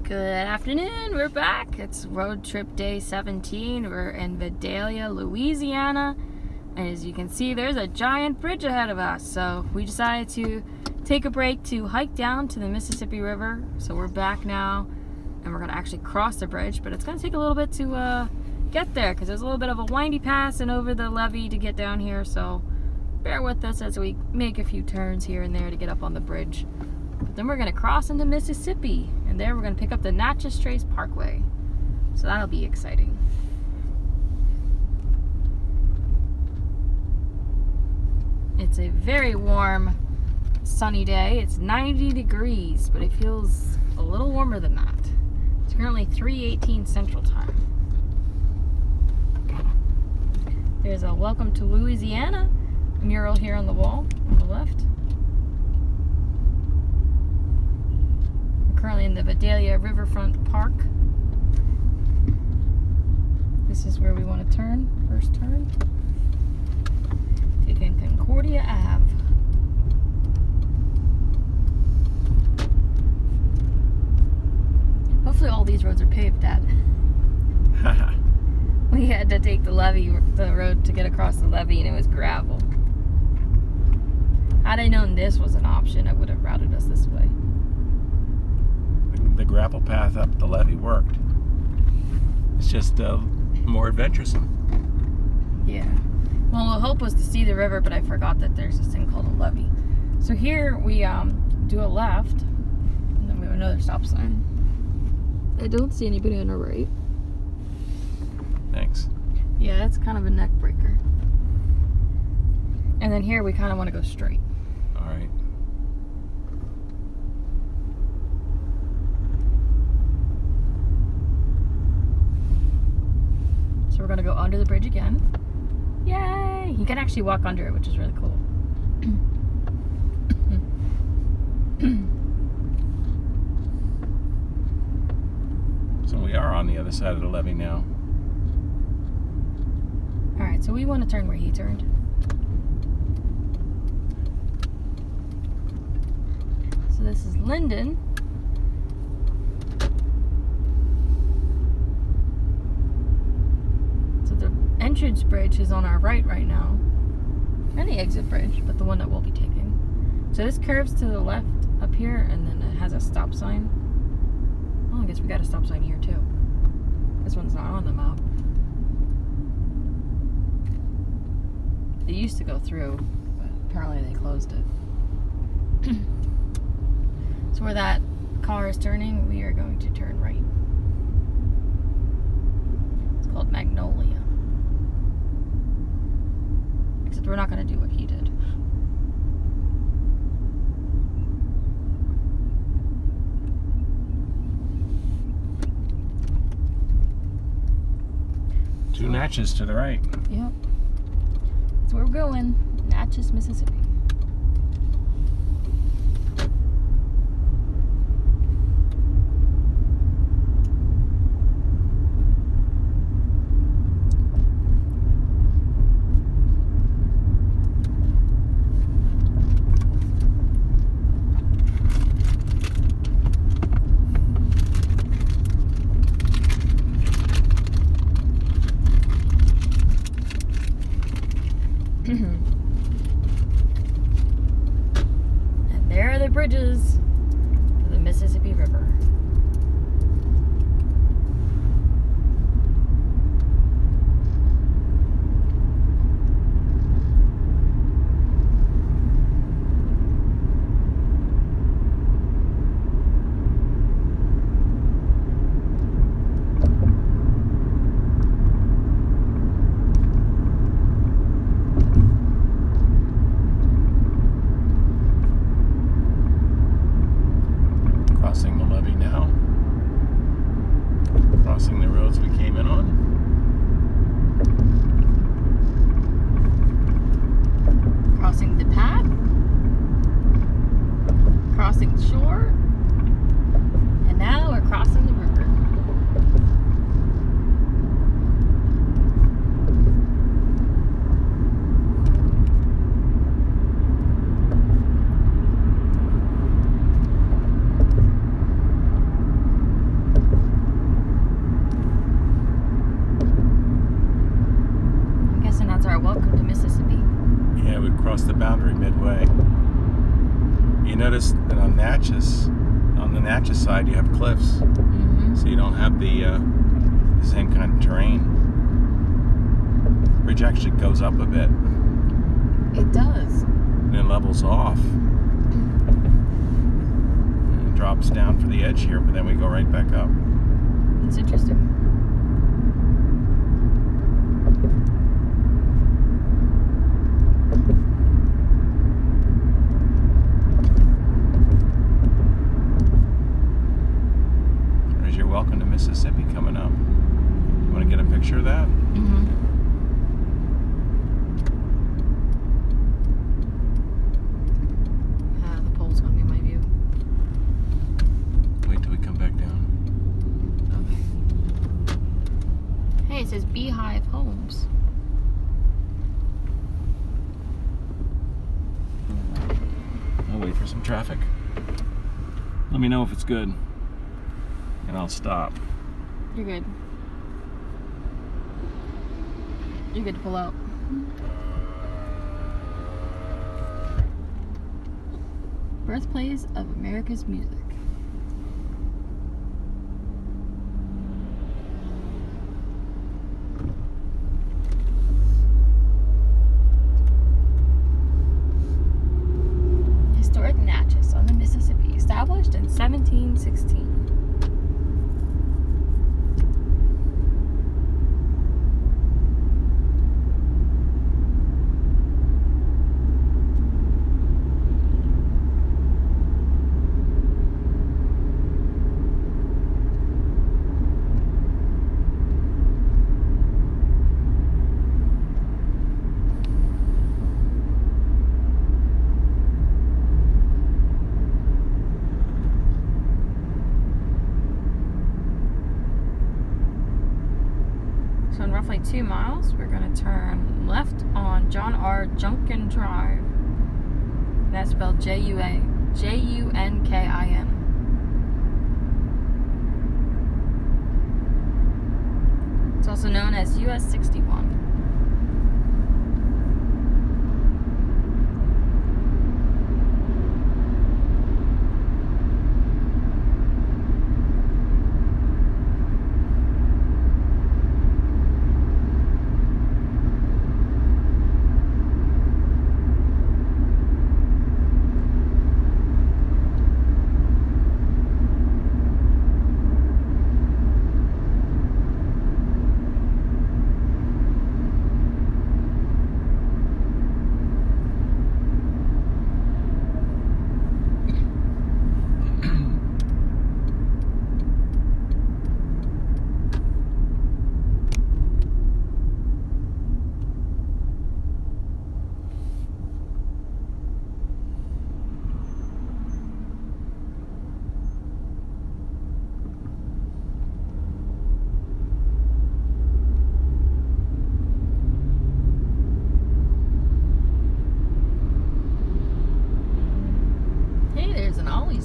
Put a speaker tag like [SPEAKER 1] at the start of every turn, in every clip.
[SPEAKER 1] Good afternoon, we're back. It's road trip day 17. We're in Vidalia, Louisiana. And as you can see, there's a giant bridge ahead of us. So we decided to take a break to hike down to the Mississippi River. So we're back now and we're gonna actually cross the bridge, but it's gonna take a little bit to get there because there's a little bit of a windy pass and over the levee to get down here. So bear with us as we make a few turns here and there to get up on the bridge. But then we're going to cross into Mississippi, and there we're going to pick up the Natchez Parkway. So that'll be exciting. It's a very warm, sunny day. It's 90 degrees, but it feels a little warmer than that. It's currently 3:18 Central Time. There's a Welcome to Louisiana mural here on the wall on the left. Currently in the Vidalia Riverfront Park. This is where we want to turn, first turn. Taking Concordia Ave. Hopefully all these roads are paved, Dad. We had to take the road to get across the levee, and it was gravel. Had I known this was an option, I would have routed us this way.
[SPEAKER 2] The gravel path up the levee worked. It's just more adventuresome.
[SPEAKER 1] Yeah. Well, the hope was to see the river, but I forgot that there's this thing called a levee. So here we do a left, and then we have another stop sign. I don't see anybody on the right.
[SPEAKER 2] Thanks.
[SPEAKER 1] Yeah, it's kind of a neck breaker. And then here we kind of want to go straight.
[SPEAKER 2] All right.
[SPEAKER 1] So we're going to go under the bridge again. Yay! You can actually walk under it, which is really cool.
[SPEAKER 2] So we are on the other side of the levee now.
[SPEAKER 1] Alright, so we want to turn where he turned. So this is Linden. Entrance bridge is on our right now, and the exit bridge, but the one that we'll be taking. So this curves to the left up here, and then it has a stop sign. Well, I guess we got a stop sign here too. This one's not on the map. It used to go through, but apparently they closed it. So where that car is turning, we are going to turn right. It's called Magnolia. Except we're not going to do what he did.
[SPEAKER 2] Two Natchez to the right.
[SPEAKER 1] Yep. That's where we're going. Natchez, Mississippi.
[SPEAKER 2] notice that on the Natchez side, you have cliffs, so you don't have the same kind of terrain. Bridge actually goes up a bit.
[SPEAKER 1] It does.
[SPEAKER 2] And then levels off. And it drops down for the edge here, but then we go right back up.
[SPEAKER 1] It's interesting.
[SPEAKER 2] There's your welcome to Mississippi coming up. You want to get a picture of that?
[SPEAKER 1] The pole's going to be my view.
[SPEAKER 2] Wait till we come back down.
[SPEAKER 1] Okay. Hey, it says Beehive Homes.
[SPEAKER 2] I'll wait for some traffic. Let me know if it's good, and I'll stop.
[SPEAKER 1] You're good. You're good to pull out. Birthplace of America's music. Historic Natchez on the Mississippi, established in 1716. So in roughly 2 miles, we're going to turn left on John R. Junkin Drive. That's spelled Junkin. It's also known as US 61.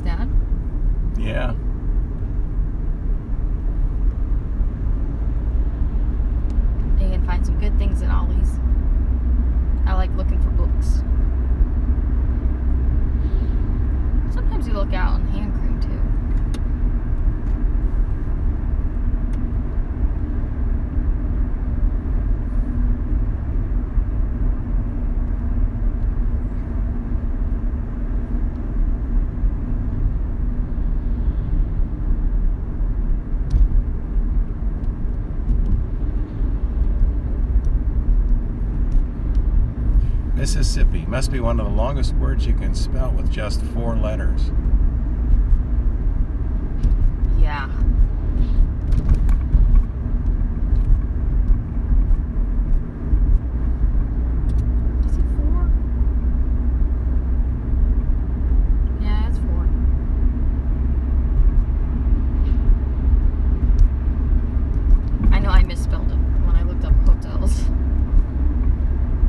[SPEAKER 1] Dad.
[SPEAKER 2] Yeah.
[SPEAKER 1] You can find some good things in Ollie's. I like looking for books. Sometimes you look out on hand cream too.
[SPEAKER 2] Mississippi must be one of the longest words you can spell with just 4 letters.
[SPEAKER 1] Yeah. Is it 4? Yeah, it's 4. I know I misspelled it when I looked up hotels.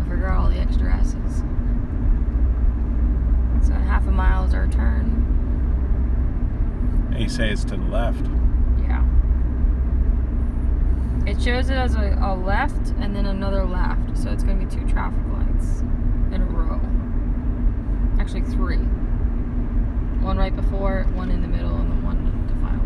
[SPEAKER 1] I forgot all the extra S's. So in half a mile is our turn.
[SPEAKER 2] And you say it's to the left.
[SPEAKER 1] Yeah. It shows it as a left and then another left. So it's going to be 2 traffic lights in a row. Actually 3. One right before, one in the middle, and then one to final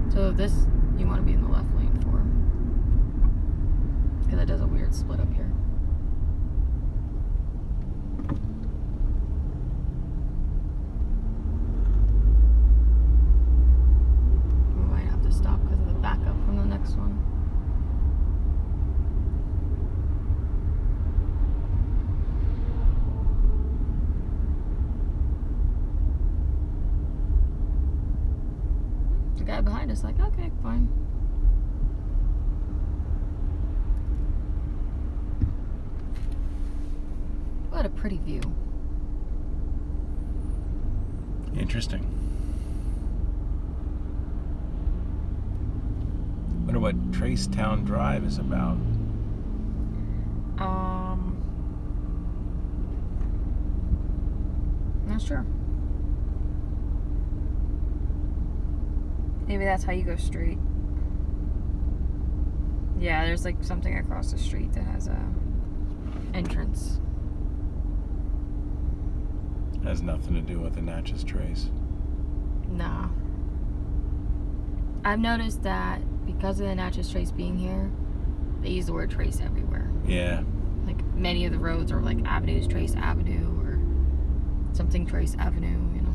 [SPEAKER 1] left. So this, you want to be in the left lane for. Because it does a weird split up here. Stop because of the backup from the next one. The guy behind us like, okay, fine. What a pretty view.
[SPEAKER 2] Interesting. Wonder what Tracetown Drive is about.
[SPEAKER 1] Not sure. Maybe that's how you go straight. Yeah, there's like something across the street that has a entrance.
[SPEAKER 2] Has nothing to do with the Natchez Trace.
[SPEAKER 1] Nah. I've noticed that because of the Natchez Trace being here, they use the word trace everywhere.
[SPEAKER 2] Yeah.
[SPEAKER 1] Like many of the roads are like avenues, Trace Avenue, or something Trace Avenue, you know.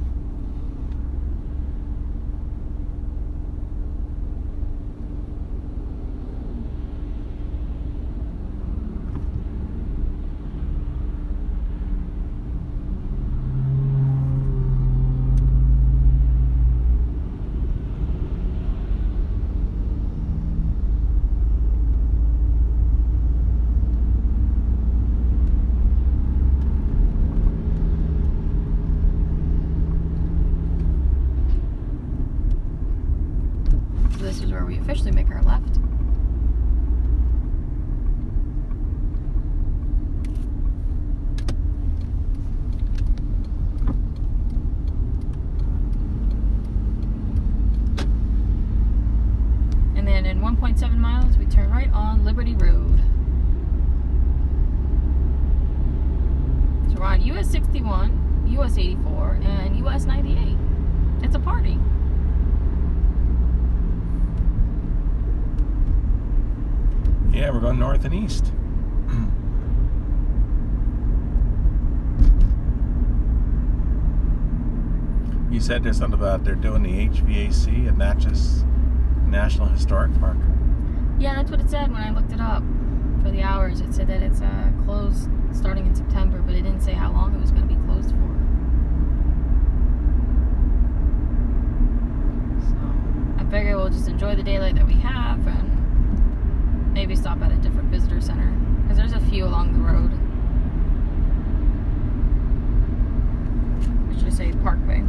[SPEAKER 1] This is where we officially make our left. And then in 1.7 miles, we turn right on Liberty Road. So we're on US 61, US 84, and US 98. It's a party.
[SPEAKER 2] Yeah, we're going north and east. You said there's something about they're doing the HVAC at Natchez National Historic Park.
[SPEAKER 1] Yeah, that's what it said when I looked it up for the hours. It said that it's closed starting in September, but it didn't say how long it was going to be closed for. So I figure we'll just enjoy the daylight that we have and maybe stop at a different visitor center, because there's a few along the road. Or should I say Parkway?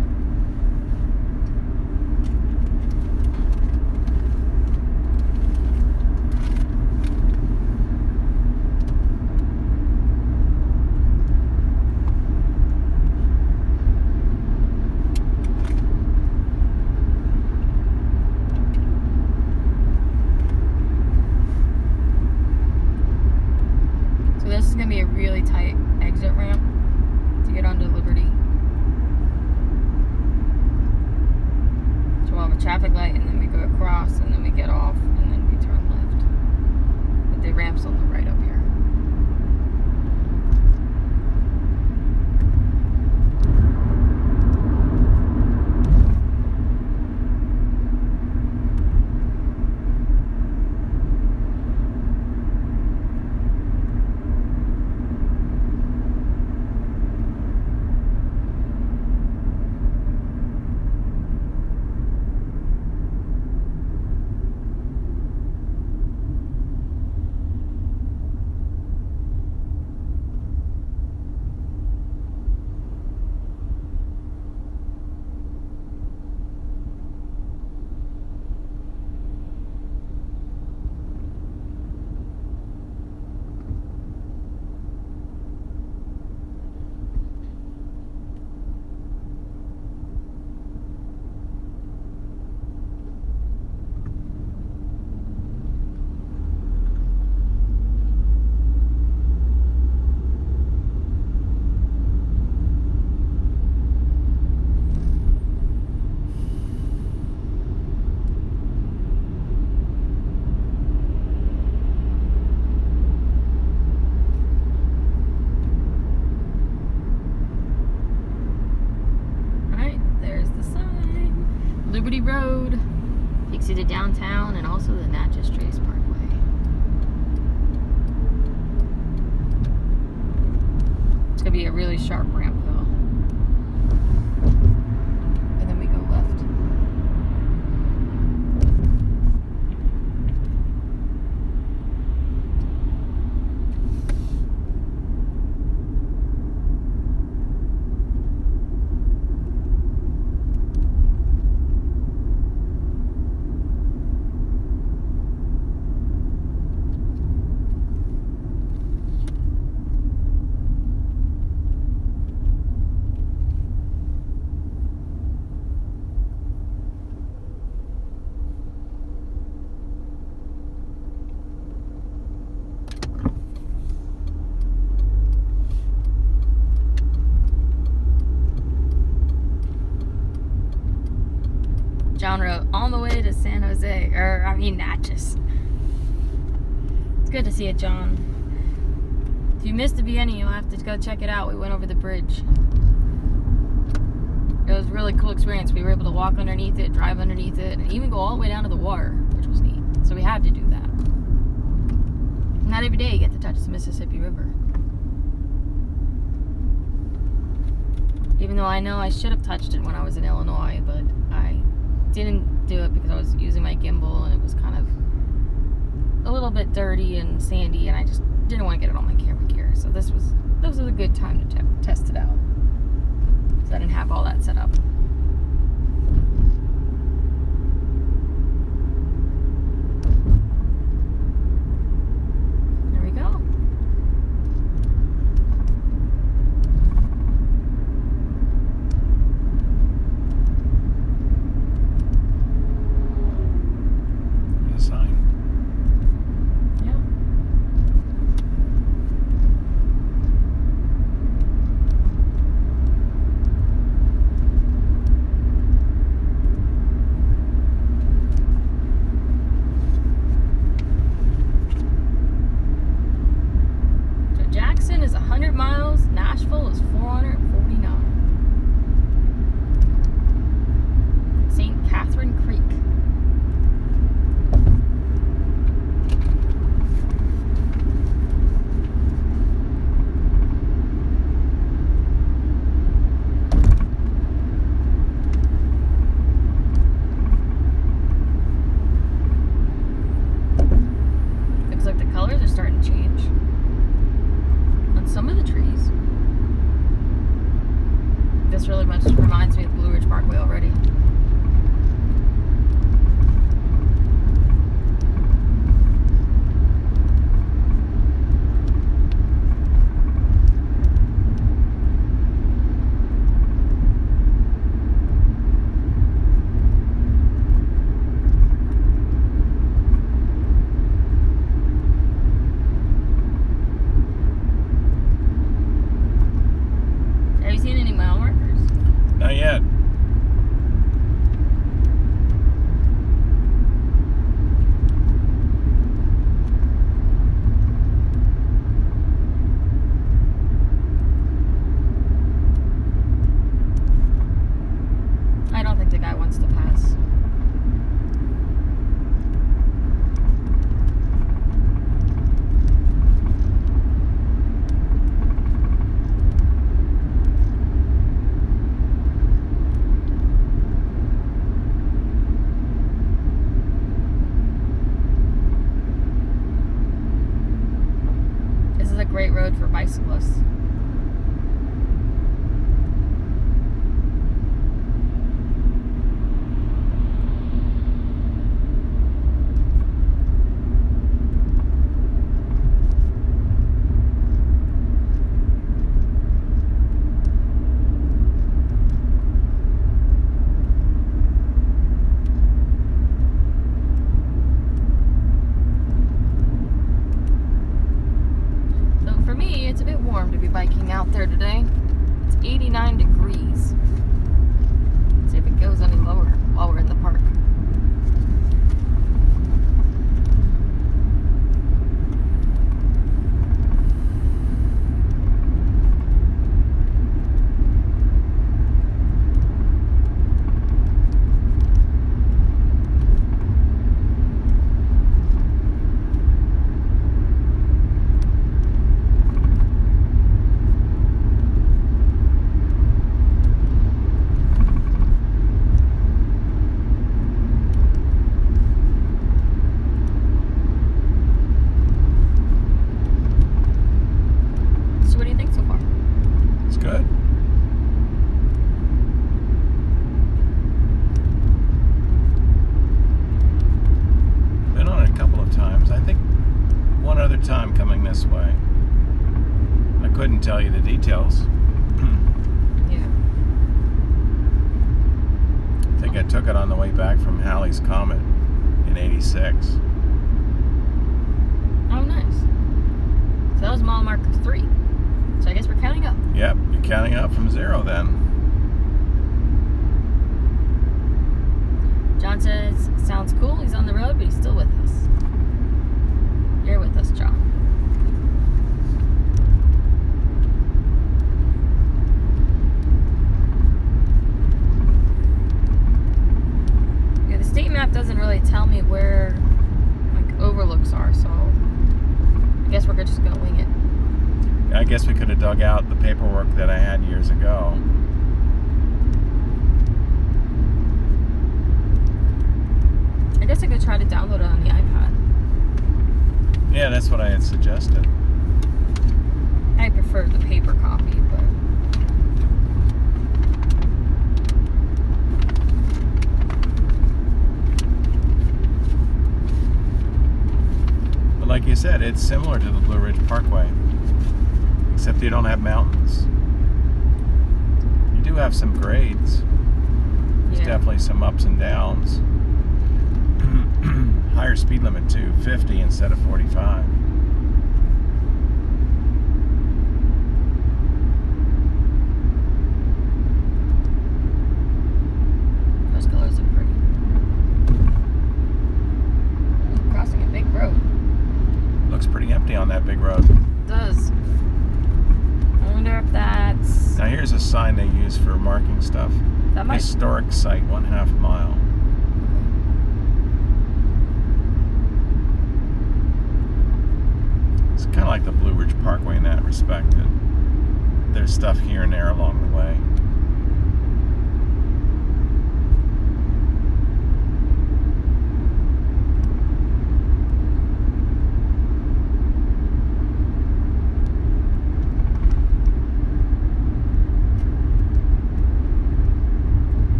[SPEAKER 1] This is going to be a really tight exit ramp to get onto Liberty. So we'll have a traffic light, and then we go across, and then we get off, and then we turn left. But the ramp's on the right up here. Liberty Road takes you to downtown and also the Natchez Parkway. It's gonna be a really sharp ramp though. And then we go left. John Road on the way to San Jose, Natchez. It's good to see it, John. If you missed the beginning, you'll have to go check it out. We went over the bridge. It was a really cool experience. We were able to walk underneath it, drive underneath it, and even go all the way down to the water, which was neat. So we had to do that. Not every day you get to touch the Mississippi River. Even though I know I should have touched it when I was in Illinois, but I didn't do it because I was using my gimbal and it was kind of a little bit dirty and sandy, and I just didn't want to get it on my camera gear. So this was a good time to test it out, because I didn't have all that set up. There we go. Really much reminds me of Blue Ridge Parkway already. Have you seen any mile markers?
[SPEAKER 2] Not yet.
[SPEAKER 1] I don't think the guy wants to pass. Great road for bicyclists. It's a bit warm to be biking out there today. It's 89 degrees. Let's see if it goes any lower while we're in the park.
[SPEAKER 2] time coming this way. I couldn't tell you the details.
[SPEAKER 1] Yeah.
[SPEAKER 2] I think I took it on the way back from Halley's Comet in '86.
[SPEAKER 1] Oh, nice. So that was mile marker 3. So I guess we're counting up.
[SPEAKER 2] Yep, you're counting up from 0 then.
[SPEAKER 1] John says, sounds cool. He's on the road, but he's still with us. You're with us, John. Yeah, the state map doesn't really tell me where like overlooks are, so I guess we're just gonna wing it.
[SPEAKER 2] I guess we could have dug out the paperwork that I had years ago.
[SPEAKER 1] I guess I could try to download it on the iPad.
[SPEAKER 2] Yeah, that's what I had suggested.
[SPEAKER 1] I prefer the paper copy, but
[SPEAKER 2] like you said, it's similar to the Blue Ridge Parkway, except you don't have mountains. You do have some grades. There's definitely some ups and downs. Higher speed limit too, 50 instead of 45.
[SPEAKER 1] Those colors are pretty. Crossing a big road.
[SPEAKER 2] Looks pretty empty on that big road.
[SPEAKER 1] It does. I wonder if that's...
[SPEAKER 2] Now here's a sign they use for marking stuff.
[SPEAKER 1] That might...
[SPEAKER 2] Historic site, 1/2 mile. It's kind of like the Blue Ridge Parkway in that respect. That there's stuff here and there along the way.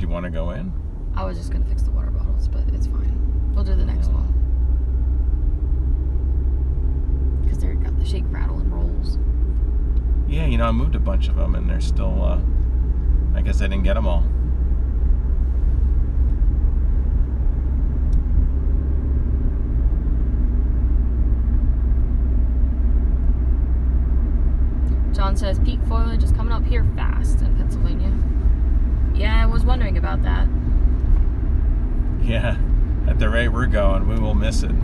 [SPEAKER 2] Want to go in?
[SPEAKER 1] I was just gonna fix the water bottles, but it's fine. We'll do the next one because they've got the shake, rattle, and rolls.
[SPEAKER 2] Yeah, you know, I moved a bunch of them, and they're still. I guess I didn't get them all.
[SPEAKER 1] John says peak foliage is coming up here fast in Pennsylvania. Yeah, I was wondering about that.
[SPEAKER 2] Yeah, at the rate we're going, we will miss it.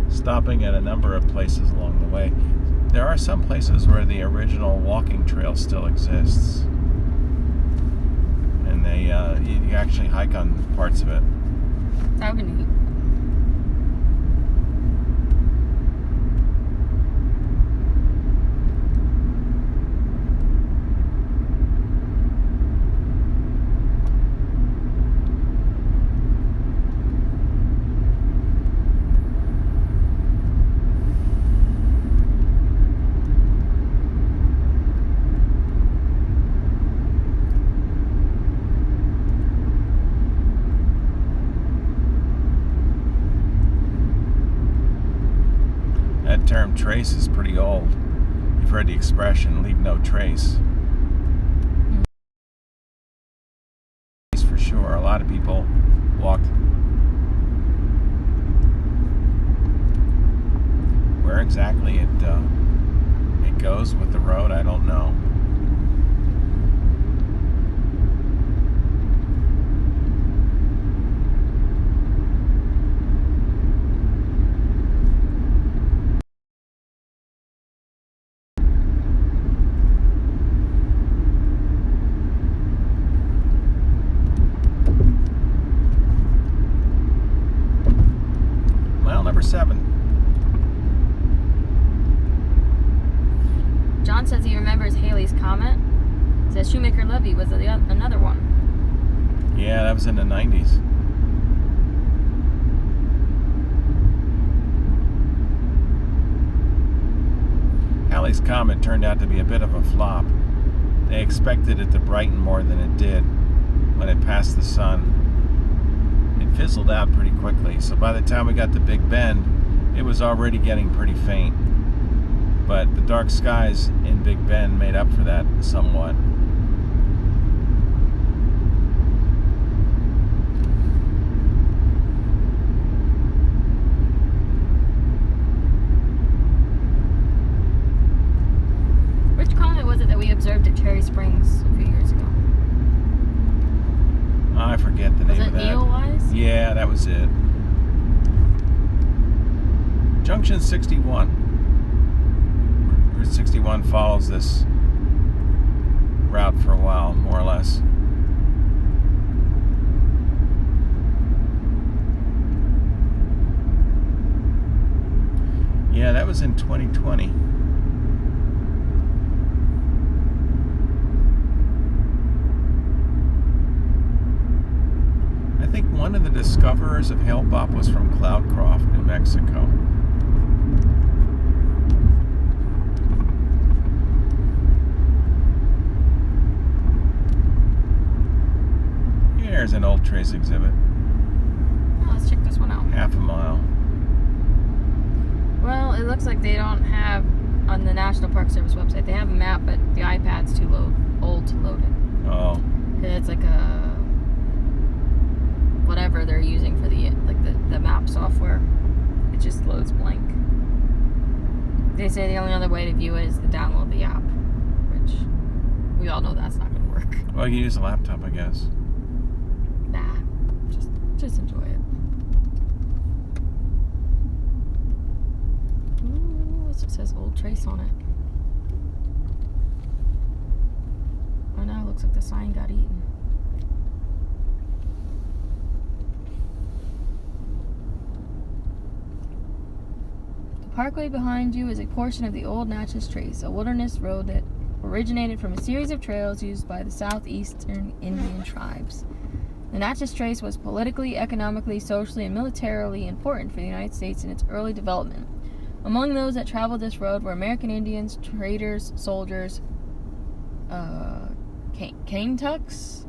[SPEAKER 2] Stopping at a number of places along the way. There are some places where the original walking trail still exists, and they you actually hike on parts of it.
[SPEAKER 1] How can you?
[SPEAKER 2] Term trace is pretty old. You've heard the expression, leave no trace. lot of people walked. Where exactly it goes with the road, I don't know. Mile number 7.
[SPEAKER 1] John says he remembers Halley's Comet. Says Shoemaker Levy was another one.
[SPEAKER 2] Yeah, that was in the 90s. Halley's Comet turned out to be a bit of a flop. They expected it to brighten more than it did when it passed the sun. It fizzled out pretty quickly, so by the time we got to Big Bend, it was already getting pretty faint. But the dark skies in Big Bend made up for that somewhat.
[SPEAKER 1] Which comet was it that we observed at Cherry Springs a few years ago?
[SPEAKER 2] I forget the name of that.
[SPEAKER 1] Was it Neowise?
[SPEAKER 2] Yeah, that was it. Junction 61. Route 61 follows this route for a while, more or less. Yeah, that was in 2020. I think one of the discoverers of Hale-Bopp was from Cloudcroft, New Mexico. There's an old trace exhibit.
[SPEAKER 1] Oh, let's check this one out.
[SPEAKER 2] Half a mile.
[SPEAKER 1] Well, it looks like they don't have, on the National Park Service website, they have a map, but the iPad's too old to load it.
[SPEAKER 2] Oh.
[SPEAKER 1] Because it's like a, whatever they're using for the map software. It just loads blank. They say the only other way to view it is to download the app, which we all know that's not going to work.
[SPEAKER 2] Well, you use a laptop, I guess.
[SPEAKER 1] Nah, just enjoy it. Ooh, it says Old Trace on it. Oh no, looks like the sign got eaten. The Parkway behind you is a portion of the old Natchez Trace, a wilderness road that originated from a series of trails used by the southeastern Indian tribes. The Natchez Trace was politically, economically, socially, and militarily important for the United States in its early development. Among those that traveled this road were American Indians, traders, soldiers, cane tucks,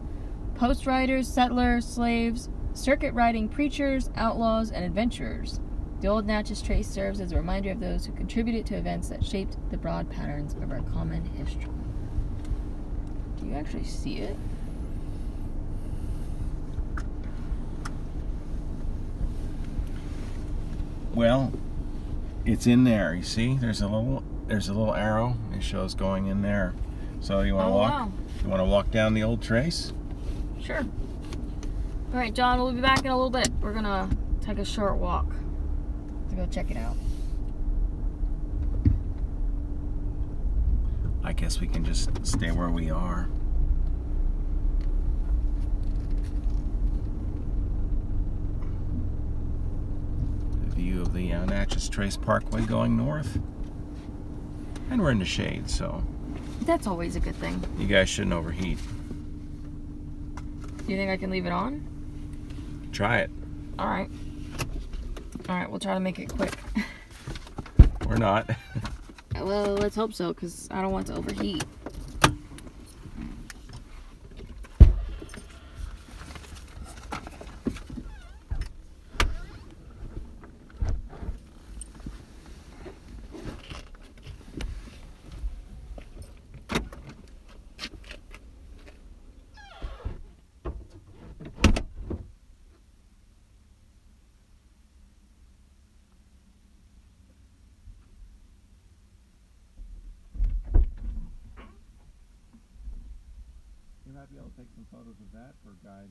[SPEAKER 1] post riders, settlers, slaves, circuit riding preachers, outlaws, and adventurers. The old Natchez Trace serves as a reminder of those who contributed to events that shaped the broad patterns of our common history. Do you actually see it?
[SPEAKER 2] Well, it's in there. You see, there's a little arrow. It shows going in there. So you want to walk?
[SPEAKER 1] Wow.
[SPEAKER 2] You want to walk down the old trace?
[SPEAKER 1] Sure. All right, John. We'll be back in a little bit. We're gonna take a short walk to go check it out.
[SPEAKER 2] I guess we can just stay where we are. View of the Natchez Trace Parkway going north, and we're in the shade, so
[SPEAKER 1] That's always a good thing.
[SPEAKER 2] you guys shouldn't overheat.
[SPEAKER 1] Do you think I can leave it on?
[SPEAKER 2] Try it.
[SPEAKER 1] All right. All right, we'll try to make it quick.
[SPEAKER 2] Or not.
[SPEAKER 1] Well, let's hope so, because I don't want it to overheat.
[SPEAKER 2] might be able to take some photos of that for a guide.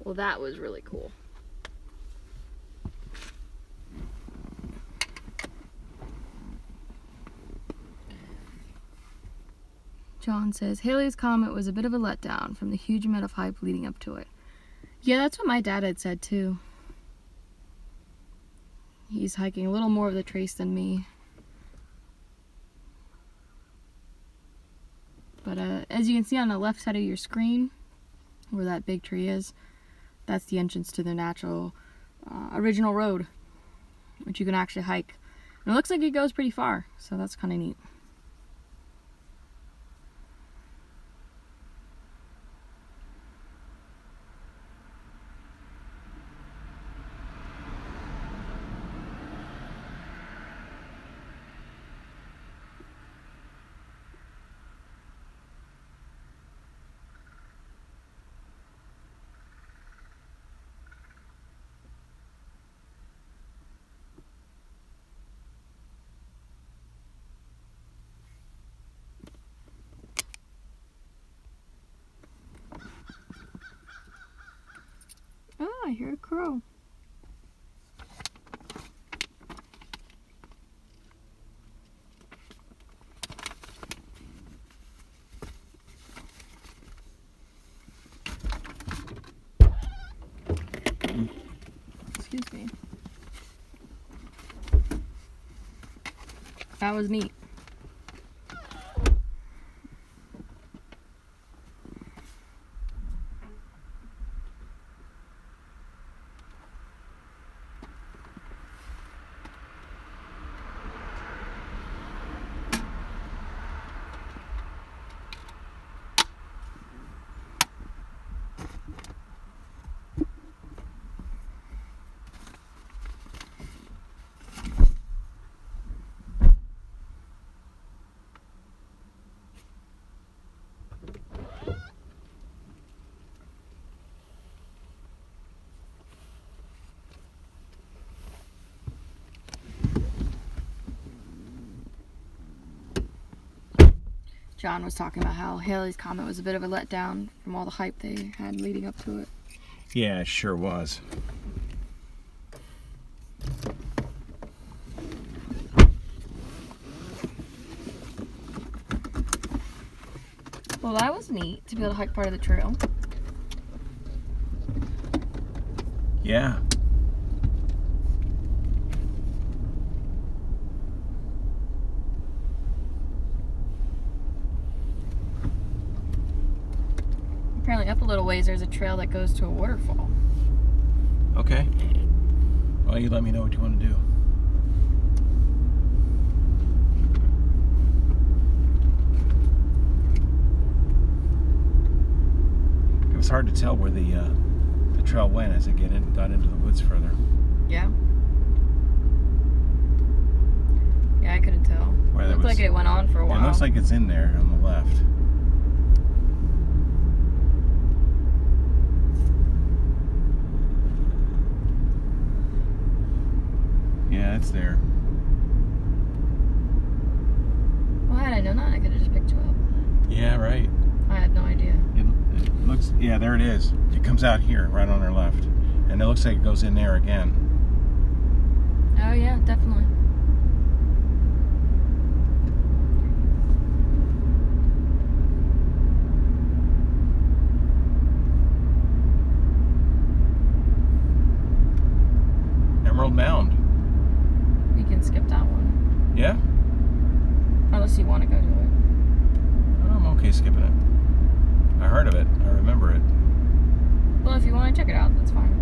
[SPEAKER 1] Well, that was really cool. John says, Halley's Comet was a bit of a letdown from the huge amount of hype leading up to it. Yeah, that's what my dad had said too. He's hiking a little more of the trace than me. But as you can see on the left side of your screen, where that big tree is, that's the entrance to the natural original road, which you can actually hike. And it looks like it goes pretty far, so that's kind of neat. Oh, I hear a crow. Excuse me. That was neat. John was talking about how Halley's Comet was a bit of a letdown from all the hype they had leading up to it.
[SPEAKER 2] Yeah, it sure was.
[SPEAKER 1] Well, that was neat to be able to hike part of the trail.
[SPEAKER 2] Yeah.
[SPEAKER 1] Apparently up a little ways there's a trail that goes to a waterfall.
[SPEAKER 2] Okay. Well, you let me know what you want to do. It was hard to tell where the trail went as it got into the woods further.
[SPEAKER 1] Yeah. Yeah, I couldn't tell. It looked like it went on for a while.
[SPEAKER 2] It looks like it's in there on the left. Yeah, it's there.
[SPEAKER 1] Well, had I known that, I could have just picked you up.
[SPEAKER 2] Yeah, right.
[SPEAKER 1] I had no idea.
[SPEAKER 2] It looks, yeah, there it is. It comes out here, right on our left. And it looks like it goes in there again.
[SPEAKER 1] Oh yeah, definitely.
[SPEAKER 2] Emerald Mound.
[SPEAKER 1] We can skip that one.
[SPEAKER 2] Yeah?
[SPEAKER 1] Unless you want to go to it.
[SPEAKER 2] I'm okay skipping it. I heard of it. I remember it.
[SPEAKER 1] Well, if you want to check it out, that's fine.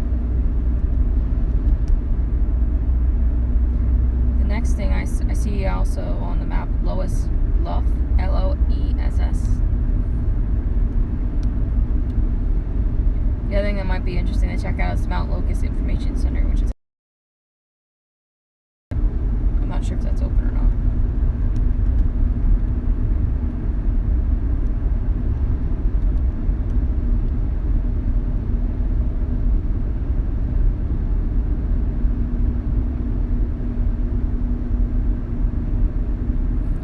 [SPEAKER 1] The next thing I see also on the map, Loess Bluff, Loess. The other thing that might be interesting to check out is the Mount Locust Information Center, which is... I'm not sure if that's open or not.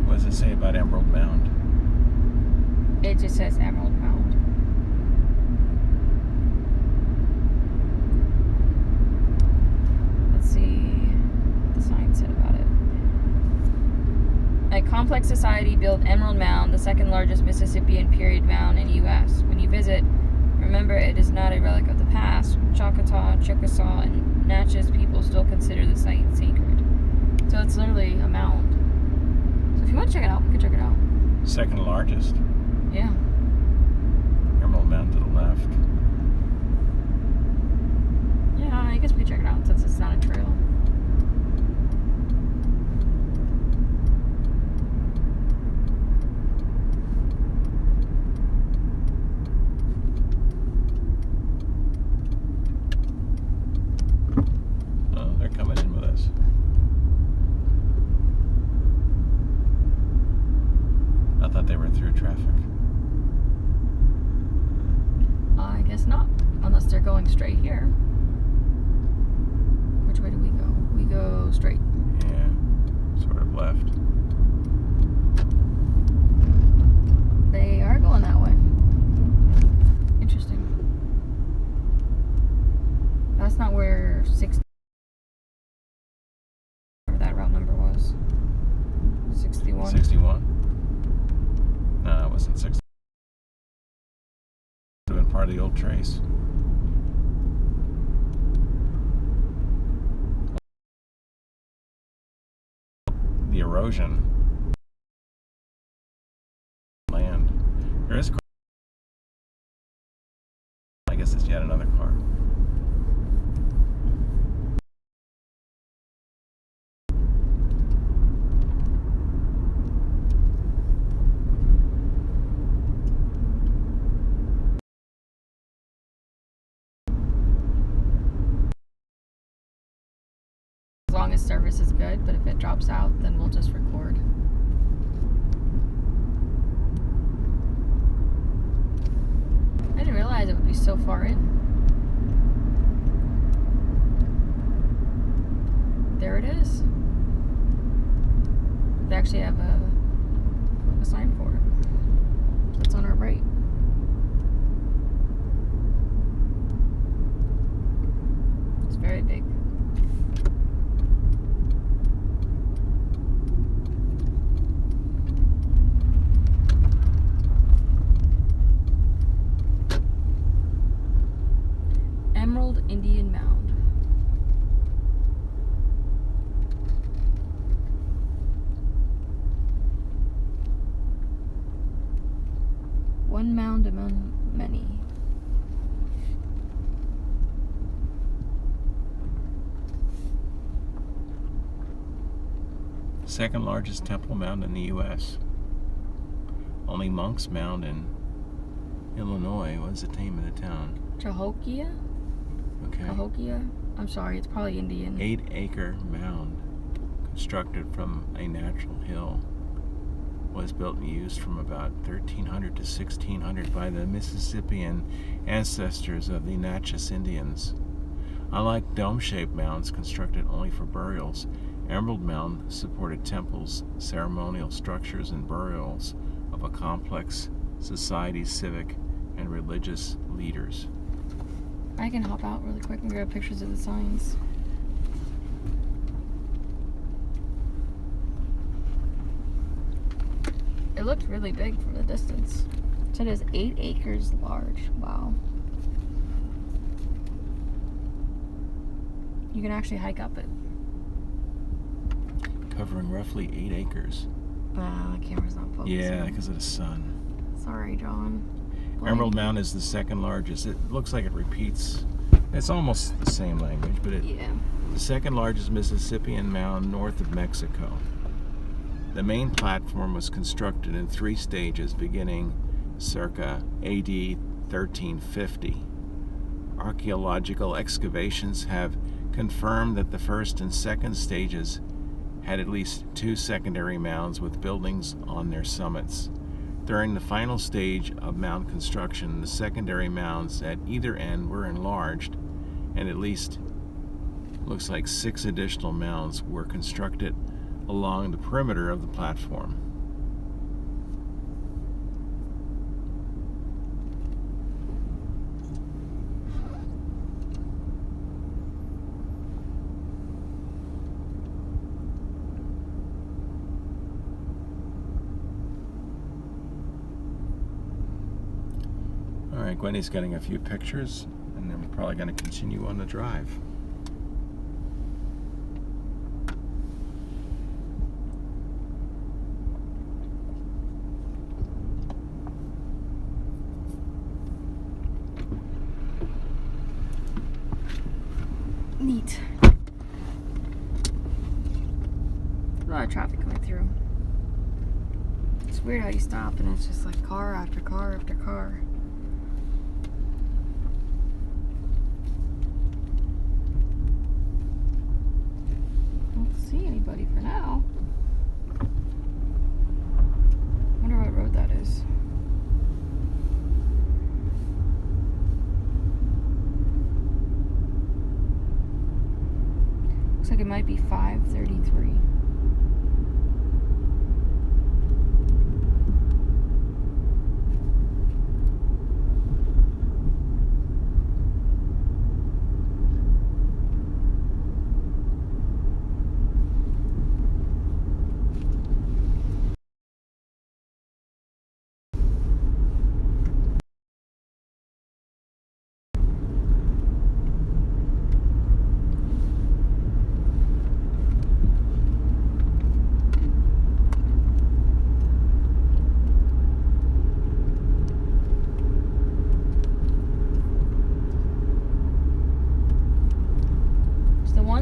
[SPEAKER 2] What does it say about Emerald Mound?
[SPEAKER 1] It just says Emerald Mound. complex society built Emerald Mound, the second largest Mississippian period mound in U.S. When you visit, remember it is not a relic of the past. Choctaw, Chickasaw, and Natchez people still consider the site sacred. So it's literally a mound. So if you want to check it out, we can check it out.
[SPEAKER 2] Second largest.
[SPEAKER 1] Yeah.
[SPEAKER 2] Emerald Mound to the left.
[SPEAKER 1] Yeah, I guess we can check it out since it's not a trail.
[SPEAKER 2] Oh, they're coming in with us. I thought they were through traffic.
[SPEAKER 1] I guess not, unless they're going straight here. Which way do we go? We go straight.
[SPEAKER 2] Yeah, sort of left.
[SPEAKER 1] They are going that way. Interesting. That's not where 60 or that route number was. 61.
[SPEAKER 2] 61? No, it wasn't 60. It would have been part of the old trace. The erosion. Land. There is a car. I guess it's yet another car.
[SPEAKER 1] As long as service is good, but if it drops out, then we'll just record. I didn't realize it would be so far in. There it is. They actually have a sign for it. So it's on our right. It's very big. Emerald Indian Mound. One mound among many.
[SPEAKER 2] Second largest temple mound in the U.S. Only Monk's Mound in Illinois was the name of the town.
[SPEAKER 1] Cahokia?
[SPEAKER 2] Okay.
[SPEAKER 1] Cahokia? I'm sorry, it's probably Indian.
[SPEAKER 2] 8-acre mound constructed from a natural hill was built and used from about 1300 to 1600 by the Mississippian ancestors of the Natchez Indians. Unlike dome-shaped mounds constructed only for burials, Emerald Mound supported temples, ceremonial structures, and burials of a complex society's civic and religious leaders.
[SPEAKER 1] I can hop out really quick and grab pictures of the signs. It looked really big from the distance. It said it is 8 acres large. Wow. You can actually hike up it.
[SPEAKER 2] Covering roughly 8 acres.
[SPEAKER 1] The camera's not focusing.
[SPEAKER 2] Yeah, because of the sun.
[SPEAKER 1] Sorry, John.
[SPEAKER 2] Emerald Mound is the second largest. It looks like it repeats. It's almost the same language, but
[SPEAKER 1] Yeah.
[SPEAKER 2] the second largest Mississippian mound north of Mexico. The main platform was constructed in 3 stages beginning circa AD 1350. Archaeological excavations have confirmed that the first and second stages had at least 2 secondary mounds with buildings on their summits. During the final stage of mound construction, the secondary mounds at either end were enlarged, and at least looks like 6 additional mounds were constructed along the perimeter of the platform. Gwenny's getting a few pictures, and then we're probably going to continue on the drive.
[SPEAKER 1] Neat. A lot of traffic coming through. It's weird how you stop and it's just like car after car after car. Don't see anybody for now. Wonder what road that is. Looks like it might be 533.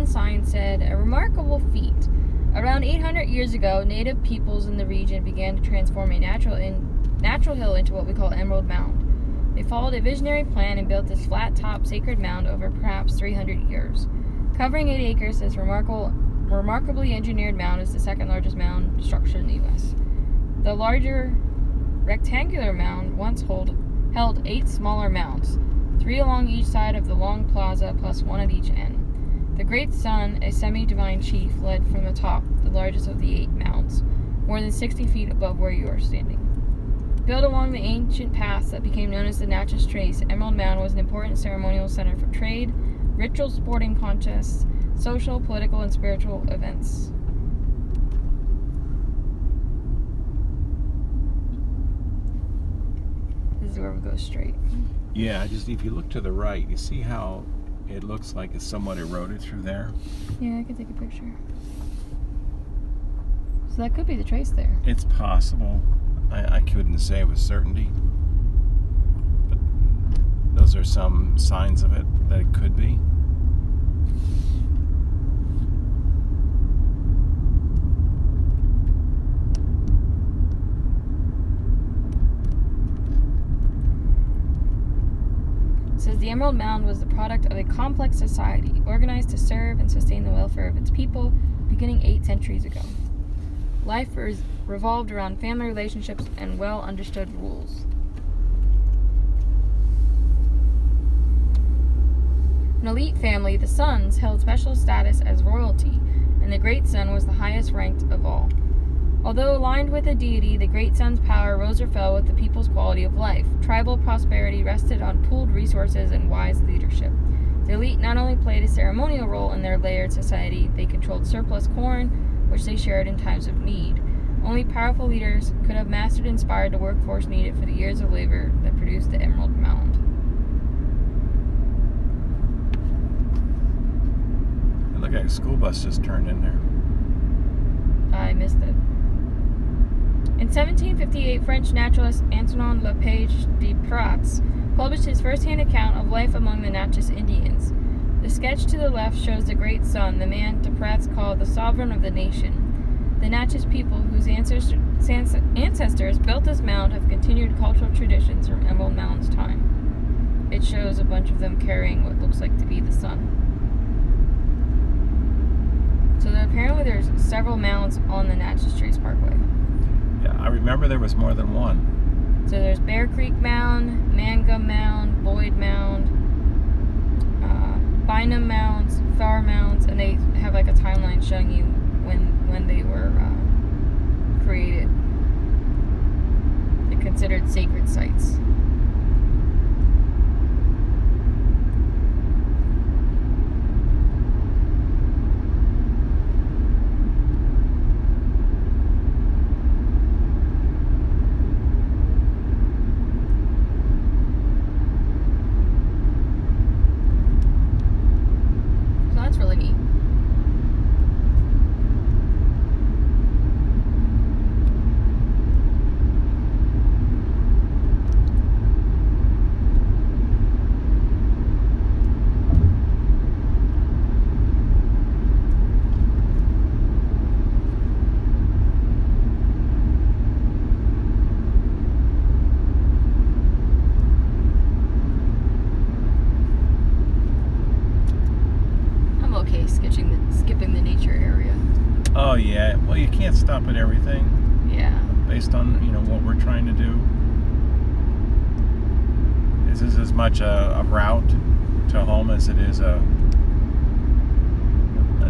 [SPEAKER 1] Sign said, a remarkable feat. Around 800 years ago, native peoples in the region began to transform a natural hill into what we call Emerald Mound. They followed a visionary plan and built this flat-top sacred mound over perhaps 300 years. Covering 8 acres, this remarkably engineered mound is the second largest mound structure in the U.S. The larger rectangular mound once held 8 smaller mounds, 3 along each side of the long plaza plus 1 at each end. The Great Sun, a semi-divine chief, led from the top, the largest of the 8 mounds, more than 60 feet above where you are standing. Built along the ancient paths that became known as the Natchez Trace, Emerald Mound was an important ceremonial center for trade, ritual sporting contests, social, political, and spiritual events. This is where we go straight.
[SPEAKER 2] Yeah, just if you look to the right, you see how it looks like it's somewhat eroded through there.
[SPEAKER 1] Yeah, I can take a picture. So that could be the trace there.
[SPEAKER 2] It's possible. I couldn't say with certainty. But those are some signs of it that it could be.
[SPEAKER 1] Says the Emerald Mound was the product of a complex society organized to serve and sustain the welfare of its people beginning 8 centuries ago. Life revolved around family relationships and well understood rules. An elite family, the Sons, held special status as royalty, and the Great Sun was the highest ranked of all. Although aligned with a deity, the Great Sun's power rose or fell with the people's quality of life. Tribal prosperity rested on pooled resources and wise leadership. The elite not only played a ceremonial role in their layered society, they controlled surplus corn, which they shared in times of need. Only powerful leaders could have mastered and inspired the workforce needed for the years of labor that produced the Emerald Mound.
[SPEAKER 2] It looked like a school bus just turned in there.
[SPEAKER 1] I missed it. In 1758, French naturalist Antoine Lepage de Prats published his first-hand account of life among the Natchez Indians. The sketch to the left shows the Great Sun, the man de Prats called the sovereign of the nation. The Natchez people, whose ancestors built this mound, have continued cultural traditions from Emerald Mound's time. It shows a bunch of them carrying what looks like to be the sun. So apparently there's several mounds on the Natchez Trace Parkway.
[SPEAKER 2] Yeah, I remember there was more than one.
[SPEAKER 1] So there's Bear Creek Mound, Mangum Mound, Boyd Mound, Bynum Mounds, Farr Mounds, and they have like a timeline showing you when they were created. They're considered sacred sites.
[SPEAKER 2] Oh yeah. Well, you can't stop at everything
[SPEAKER 1] Yeah.
[SPEAKER 2] based on what we're trying to do. This is as much a route to home as it is a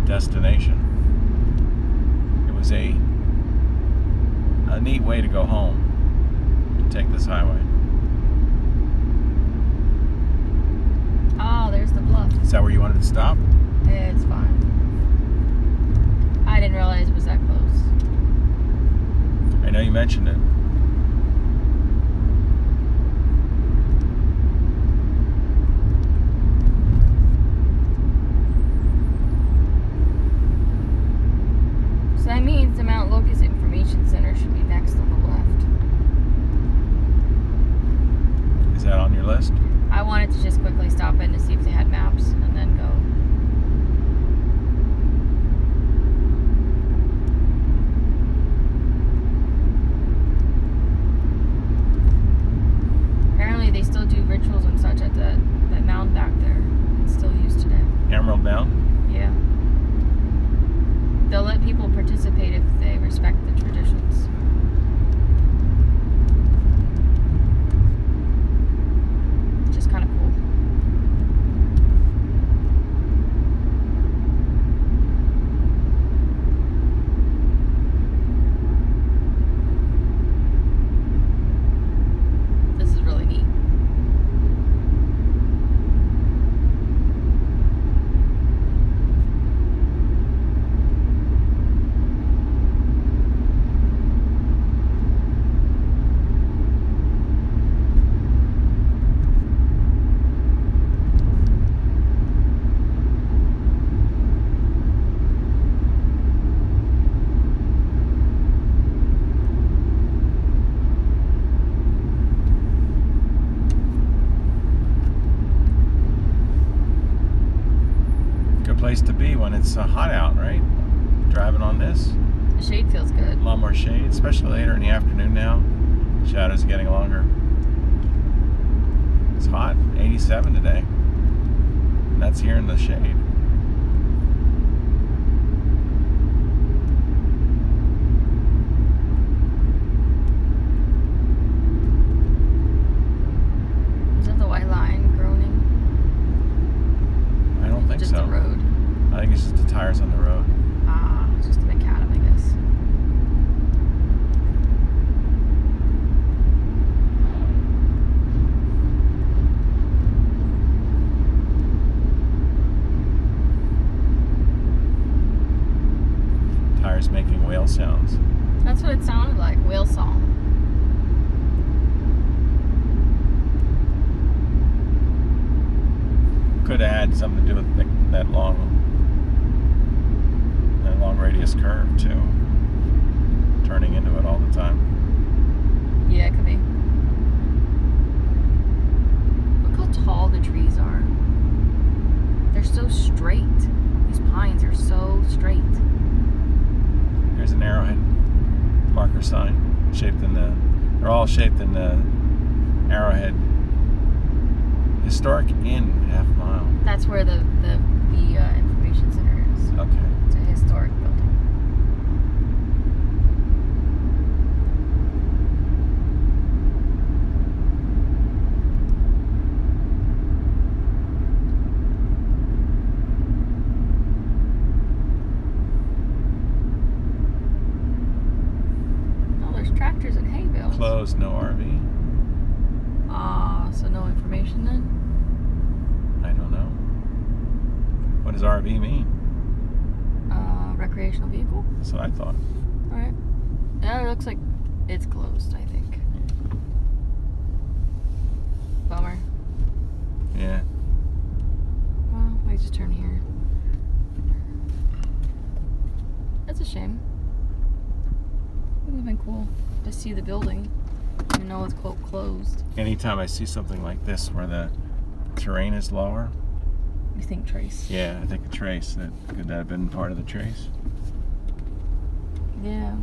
[SPEAKER 2] destination. It was a neat way to go home, to take this highway.
[SPEAKER 1] Oh, there's the bluff.
[SPEAKER 2] Is that where you wanted to stop?
[SPEAKER 1] It's fine. I didn't realize it was that close.
[SPEAKER 2] I know you mentioned it.
[SPEAKER 1] So that means the Mount Locust Information Center should be next on the left.
[SPEAKER 2] Is that on your list?
[SPEAKER 1] I wanted to just quickly stop in to see if they had maps and then go. Apparently they still do rituals and such at that mound back there. It's still used today.
[SPEAKER 2] Emerald Mound?
[SPEAKER 1] Yeah. They'll let people participate if they respect the traditions. Which is kind of cool. This is really neat.
[SPEAKER 2] Place to be when it's hot out, right? Driving on this.
[SPEAKER 1] The shade feels good.
[SPEAKER 2] A lot more shade, especially later in the afternoon now. Shadows are getting longer. It's hot, 87 today. And that's here in the shade.
[SPEAKER 1] Is that the white line groaning?
[SPEAKER 2] I don't think
[SPEAKER 1] Just
[SPEAKER 2] so.
[SPEAKER 1] the road.
[SPEAKER 2] I think it's just the tires on the road.
[SPEAKER 1] Ah, it's just a macadam, I guess.
[SPEAKER 2] Tires making whale sounds.
[SPEAKER 1] That's what it sounded like, whale song.
[SPEAKER 2] Could have had something to do with that long radius curve too. Turning into it all the time.
[SPEAKER 1] Yeah, it could be. Look how tall the trees are. They're so straight. These pines are so straight.
[SPEAKER 2] Here's an arrowhead marker sign shaped in they're all shaped in the arrowhead. Historic Inn, half mile.
[SPEAKER 1] That's where the information center is.
[SPEAKER 2] Okay.
[SPEAKER 1] It's a historic building. Oh, there's tractors and hay bales.
[SPEAKER 2] Closed, no RV.
[SPEAKER 1] Ah, so no information then?
[SPEAKER 2] I don't know. What does RV mean?
[SPEAKER 1] Recreational vehicle?
[SPEAKER 2] That's what I thought.
[SPEAKER 1] Alright. Yeah, it looks like it's closed, I think. Bummer.
[SPEAKER 2] Yeah.
[SPEAKER 1] Well, I just turn here. That's a shame. It would have been cool to see the building. You know it's quote closed.
[SPEAKER 2] Anytime I see something like this where the terrain is lower,
[SPEAKER 1] You think trace?
[SPEAKER 2] yeah, I think a trace. Could that have been part of the trace?
[SPEAKER 1] Yeah.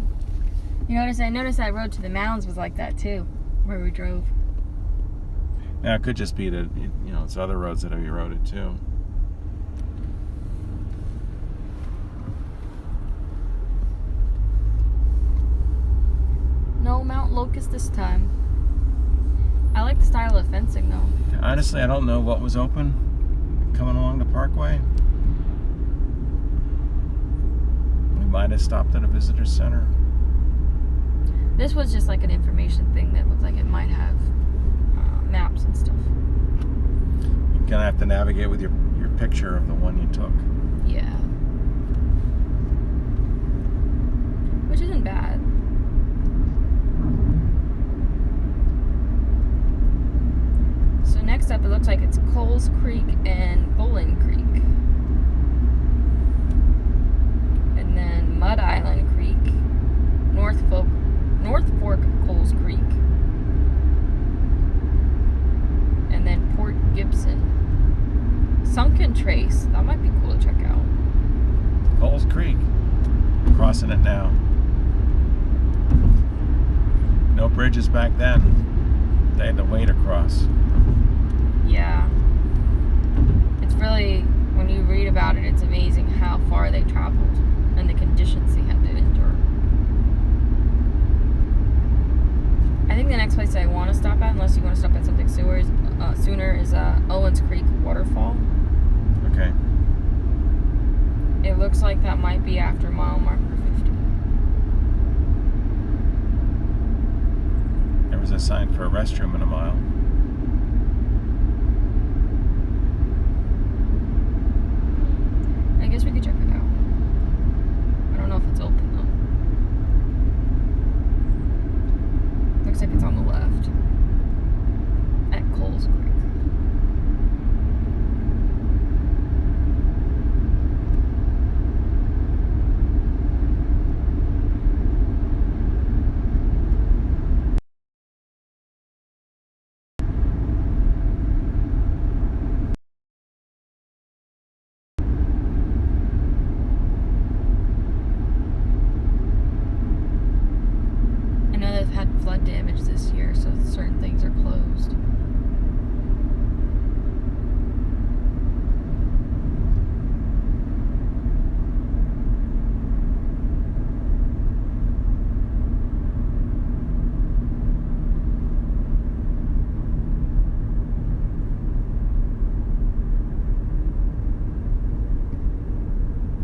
[SPEAKER 1] I noticed that road to the mounds was like that too, where we drove.
[SPEAKER 2] Now it could just be that it's other roads that have eroded too.
[SPEAKER 1] no Mount Locust this time. I like the style of fencing though.
[SPEAKER 2] Honestly, I don't know what was open coming along the Parkway. We might have stopped at a visitor center.
[SPEAKER 1] This was just like an information thing that looked like it might have maps and stuff.
[SPEAKER 2] You're gonna have to navigate with your picture of the one you took.
[SPEAKER 1] Yeah. Which isn't bad. So next up, it looks like it's Coles Creek and Bowling Creek. And then Mud Island Creek, North Fork Coles Creek. And then Port Gibson. Sunken Trace, that might be cool to check out.
[SPEAKER 2] Coles Creek. Crossing it now. No bridges back then. They had to wade across.
[SPEAKER 1] Yeah. It's really, when you read about it, it's amazing how far they traveled and the conditions they had to endure. I think the next place I want to stop at, unless you want to stop at something sooner, is Owens Creek Waterfall.
[SPEAKER 2] Okay.
[SPEAKER 1] It looks like that might be after mile marker 50.
[SPEAKER 2] There was a sign for a restroom in a mile.
[SPEAKER 1] I guess we could check it out. I don't know if it's open though. Looks like it's on the left. At Coles Creek. Had flood damage this year, so certain things are closed.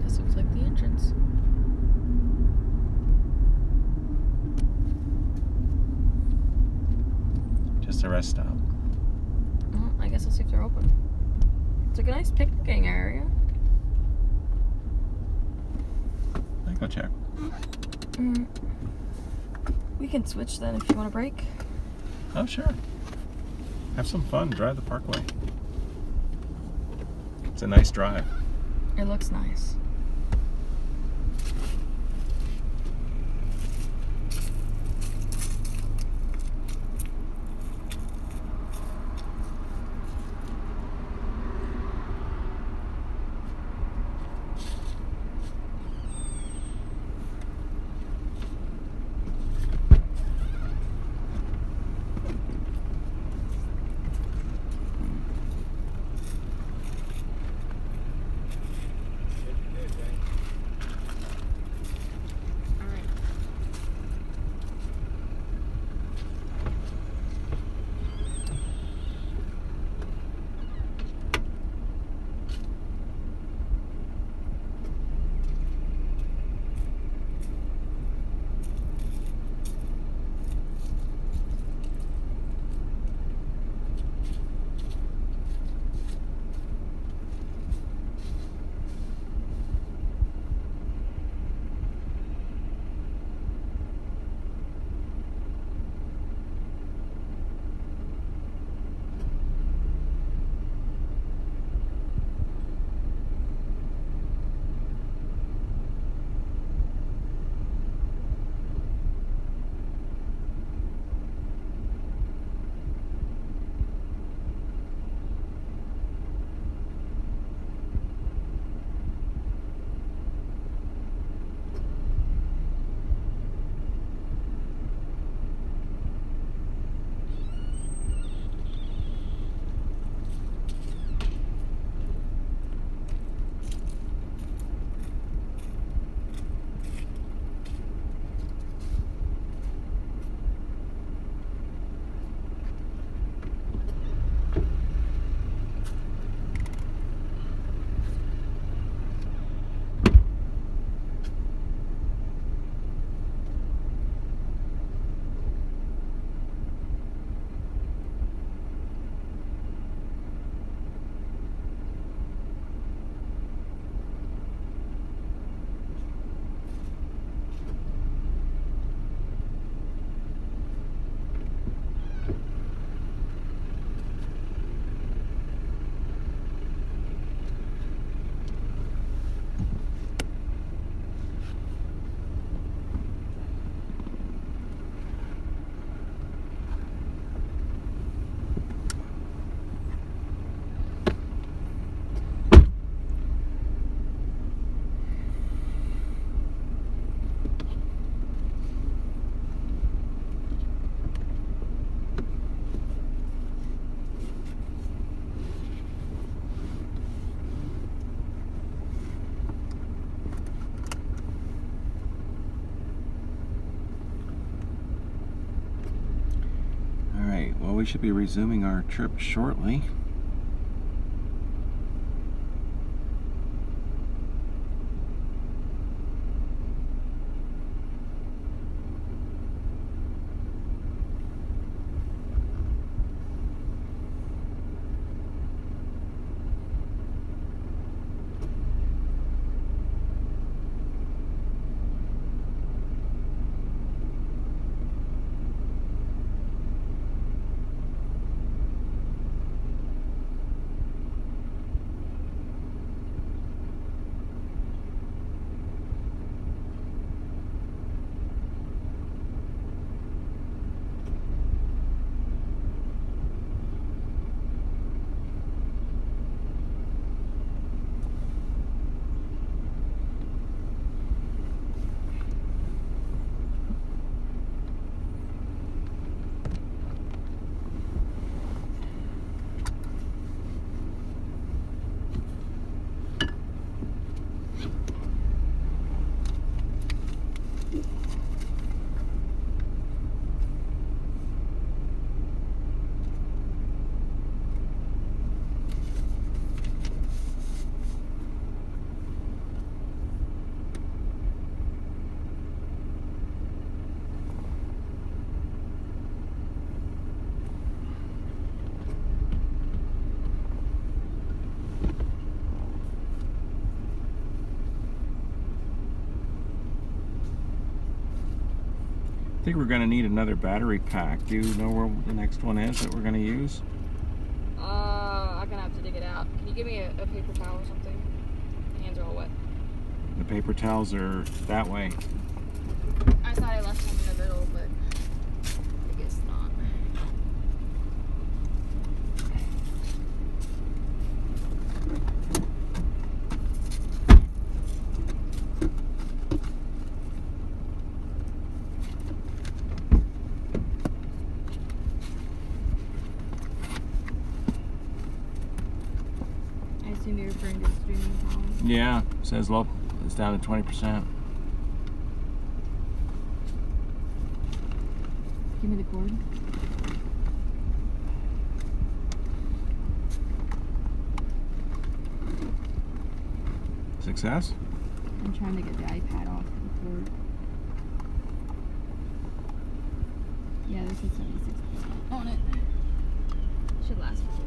[SPEAKER 1] This looks like the entrance.
[SPEAKER 2] Just a rest stop.
[SPEAKER 1] Well, I guess I'll see if they're open. It's like a nice picnicking area.
[SPEAKER 2] I go check.
[SPEAKER 1] We can switch then if you want a break.
[SPEAKER 2] Oh, sure. Have some fun. Drive the Parkway. It's a nice drive.
[SPEAKER 1] It looks nice.
[SPEAKER 2] we should be resuming our trip shortly. I think we're going to need another battery pack. Do you know where the next one is that we're going to use?
[SPEAKER 1] I'm gonna have to dig it out. Can you give me a paper towel or something? My hands are all wet.
[SPEAKER 2] The paper towels are that way.
[SPEAKER 1] I thought I left some in the middle, but I guess not. I assume you're referring to the streaming column.
[SPEAKER 2] Yeah, it says low. It's down to 20%.
[SPEAKER 1] Give me the cord.
[SPEAKER 2] Success?
[SPEAKER 1] I'm trying to get the iPad off the cord. Yeah, this is 76% on it. Should last for a while.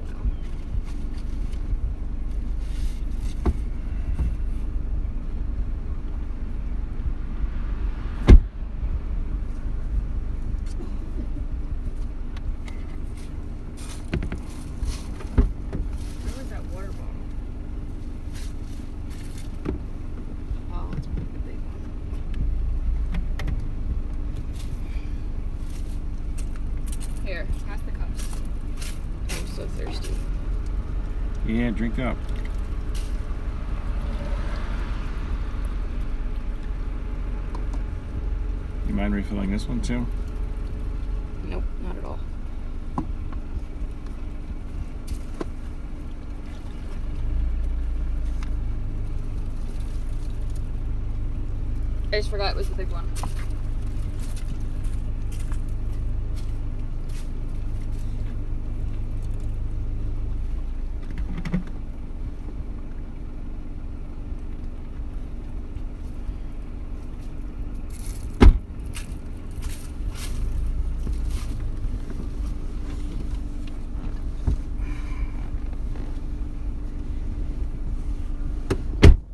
[SPEAKER 1] Here, pass the cups. I'm so thirsty.
[SPEAKER 2] Yeah, drink up. You mind refilling this one too?
[SPEAKER 1] Nope, not at all. I just forgot it was the big one.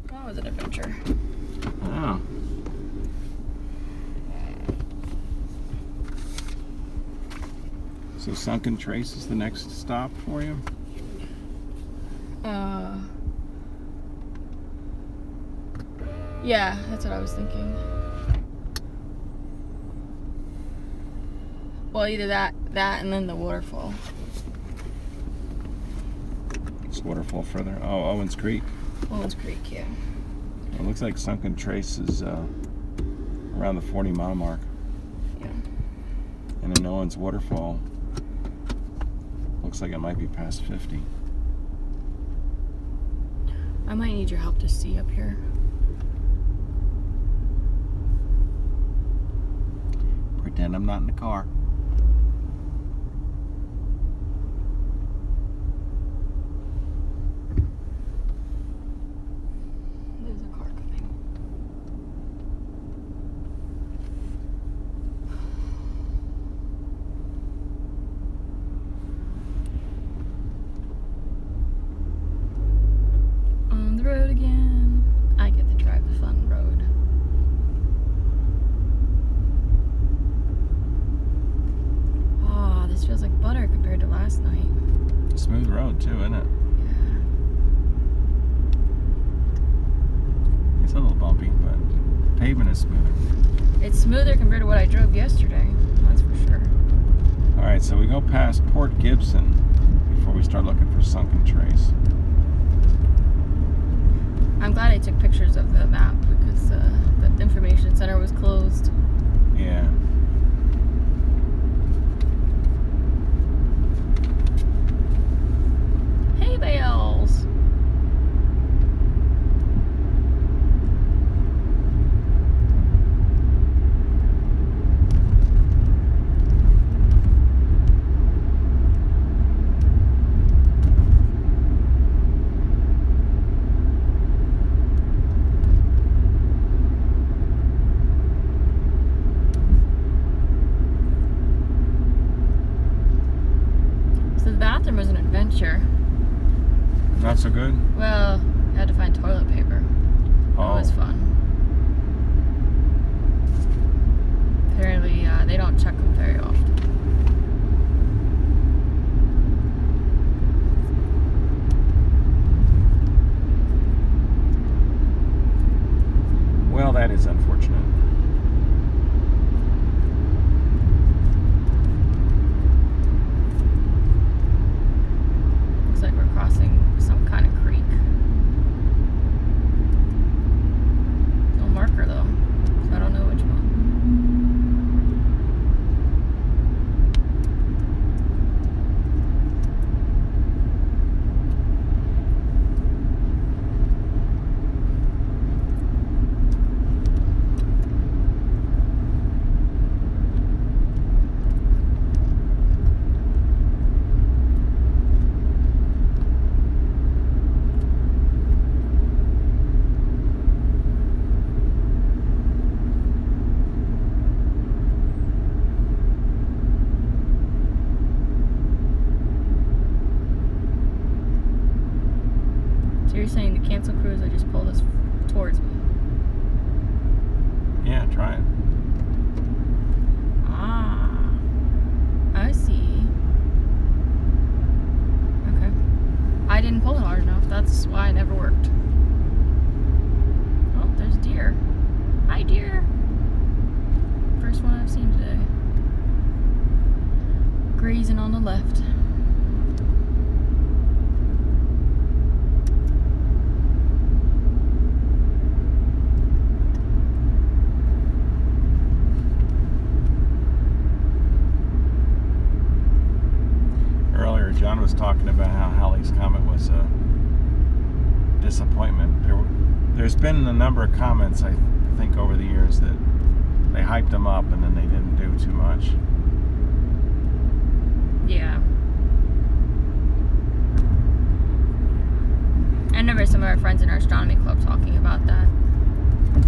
[SPEAKER 1] That was an adventure.
[SPEAKER 2] Oh. So Sunken Trace is the next stop for you?
[SPEAKER 1] Yeah, that's what I was thinking. Well, either that, and then the waterfall.
[SPEAKER 2] It's Waterfall further. Oh, Owens Creek.
[SPEAKER 1] Owens Creek, yeah.
[SPEAKER 2] It looks like Sunken Trace is around the 40-mile mark.
[SPEAKER 1] Yeah.
[SPEAKER 2] And then Owens Waterfall looks like it might be past 50.
[SPEAKER 1] I might need your help to see up here.
[SPEAKER 2] Pretend I'm not in the car. road too, isn't it?
[SPEAKER 1] Yeah.
[SPEAKER 2] It's a little bumpy, but pavement is smoother.
[SPEAKER 1] It's smoother compared to what I drove yesterday. That's for sure.
[SPEAKER 2] All right, so we go past Port Gibson before we start looking for Sunken Trace.
[SPEAKER 1] I'm glad I took pictures of the map because the information center was closed.
[SPEAKER 2] Yeah.
[SPEAKER 1] Hay bales. So the bathroom was an adventure.
[SPEAKER 2] Not so good?
[SPEAKER 1] Well, I had to find toilet paper.
[SPEAKER 2] Oh.
[SPEAKER 1] It was fun. Apparently, they don't check them very often.
[SPEAKER 2] Well, that is unfortunate.
[SPEAKER 1] Looks like we're crossing some kind of creek. No marker though, so I don't know which one. So you're saying to cancel cruise or just pull this towards me?
[SPEAKER 2] Yeah, try it.
[SPEAKER 1] Ah, I see. Okay. I didn't pull it hard enough. That's why it never worked. Oh, there's deer. Hi, deer. First one I've seen today. Grazing on the left.
[SPEAKER 2] Earlier, John was talking about how Halley's Comet was a disappointment. There's been a number of comments, I think, over the years that they hyped them up and then they didn't do too much.
[SPEAKER 1] Yeah. I remember some of our friends in our astronomy club talking about that.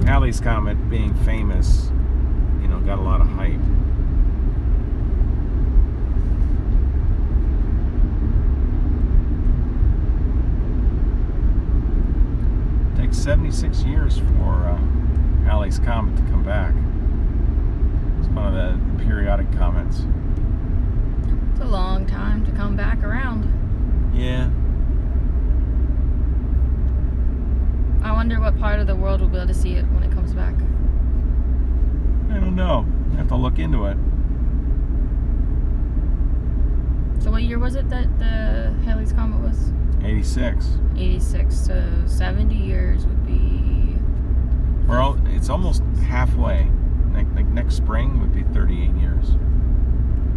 [SPEAKER 2] Halley's Comet, being famous, got a lot of hype. It takes 76 years for Halley's Comet to come back. It's one of the periodic comets.
[SPEAKER 1] It's a long time to come back around.
[SPEAKER 2] Yeah.
[SPEAKER 1] I wonder what part of the world will be able to see it when it comes back.
[SPEAKER 2] I don't know. I have to look into it.
[SPEAKER 1] So what year was it that the Halley's Comet was?
[SPEAKER 2] 86.
[SPEAKER 1] 86, so 70 years would be...
[SPEAKER 2] It's almost halfway. Next spring would be 38 years.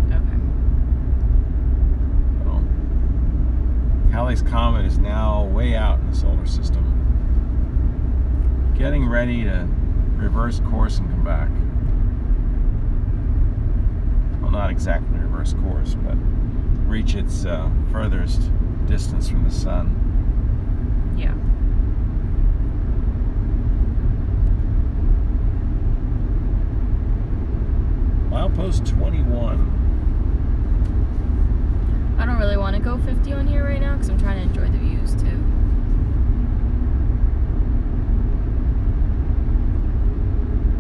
[SPEAKER 1] Okay.
[SPEAKER 2] So, Halley's Comet is now way out in the solar system. Getting ready to reverse course and come back. Well, not exactly reverse course, but reach its furthest distance from the sun.
[SPEAKER 1] Yeah.
[SPEAKER 2] Milepost 21.
[SPEAKER 1] I don't really want to go 50 on here right now because I'm trying to enjoy the views too.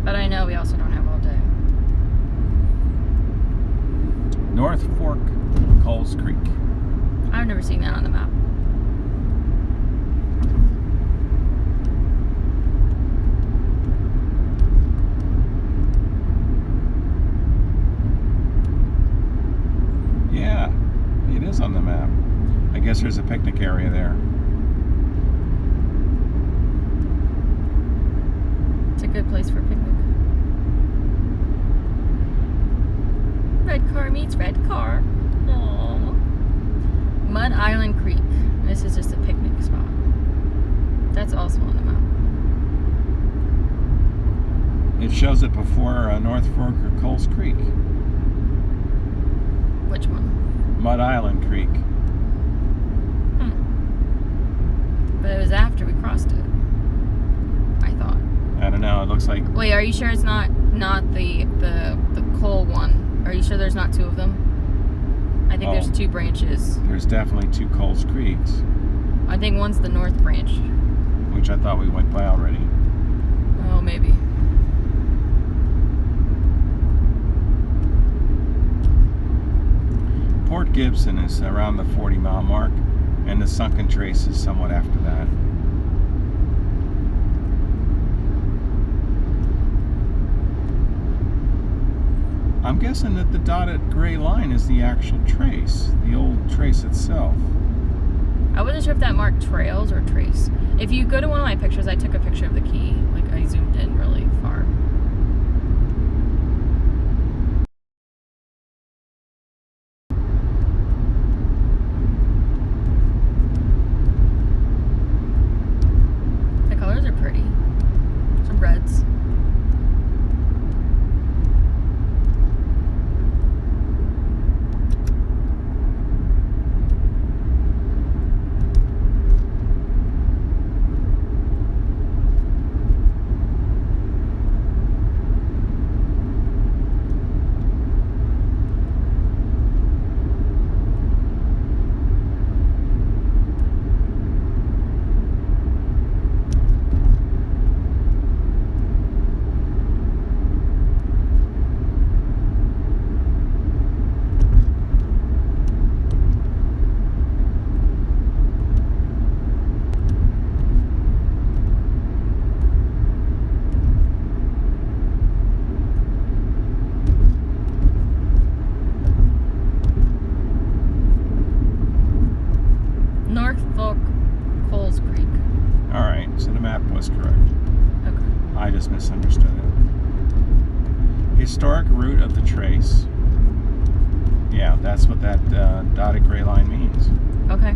[SPEAKER 1] But I know we also don't have all day.
[SPEAKER 2] North Fork, Coles Creek.
[SPEAKER 1] I've never seen that on the map. also on the map.
[SPEAKER 2] It shows it before North Fork or Coles Creek.
[SPEAKER 1] Which one?
[SPEAKER 2] Mud Island Creek.
[SPEAKER 1] But it was after we crossed it, I thought.
[SPEAKER 2] I don't know. It looks like.
[SPEAKER 1] Wait, are you sure it's not the coal one? Are you sure there's not two of them? I think there's two branches.
[SPEAKER 2] There's definitely two Coles Creeks.
[SPEAKER 1] I think one's the north branch.
[SPEAKER 2] Which I thought we went by already.
[SPEAKER 1] Oh, maybe.
[SPEAKER 2] Port Gibson is around the 40-mile mark, and the Sunken Trace is somewhat after that. I'm guessing that the dotted gray line is the actual trace, the old trace itself.
[SPEAKER 1] I wasn't sure if that marked trails or trace. If you go to one of my pictures, I took a picture of the key. Like, I zoomed in really far. The colors are pretty. Some reds.
[SPEAKER 2] I just misunderstood it. Historic route of the trace. Yeah, that's what that dotted gray line means.
[SPEAKER 1] Okay.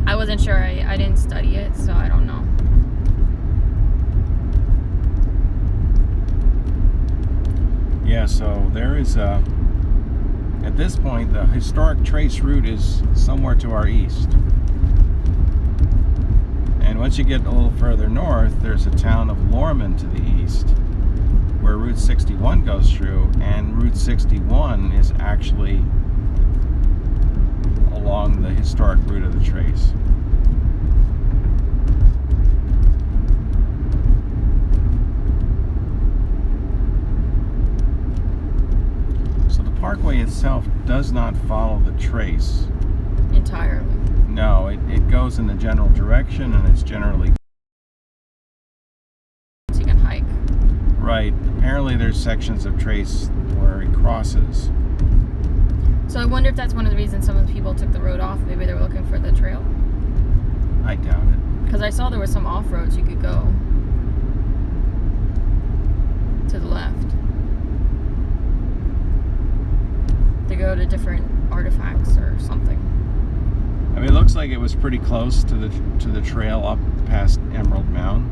[SPEAKER 1] I wasn't sure. I didn't study it, so I don't know.
[SPEAKER 2] Yeah, so there is a... At this point, the historic trace route is somewhere to our east. And once you get a little further north, there's a town of Lorman to the east, where Route 61 goes through, and Route 61 is actually along the historic route of the trace. So the Parkway itself does not follow the trace
[SPEAKER 1] entirely.
[SPEAKER 2] No, it goes in the general direction, and it's generally...
[SPEAKER 1] So you can hike.
[SPEAKER 2] Right. Apparently there's sections of trace where it crosses.
[SPEAKER 1] So I wonder if that's one of the reasons some of the people took the road off. Maybe they were looking for the trail.
[SPEAKER 2] I doubt it.
[SPEAKER 1] Because I saw there were some off-roads you could go to the left to go to different artifacts or something.
[SPEAKER 2] I mean, it looks like it was pretty close to the trail up past Emerald Mound,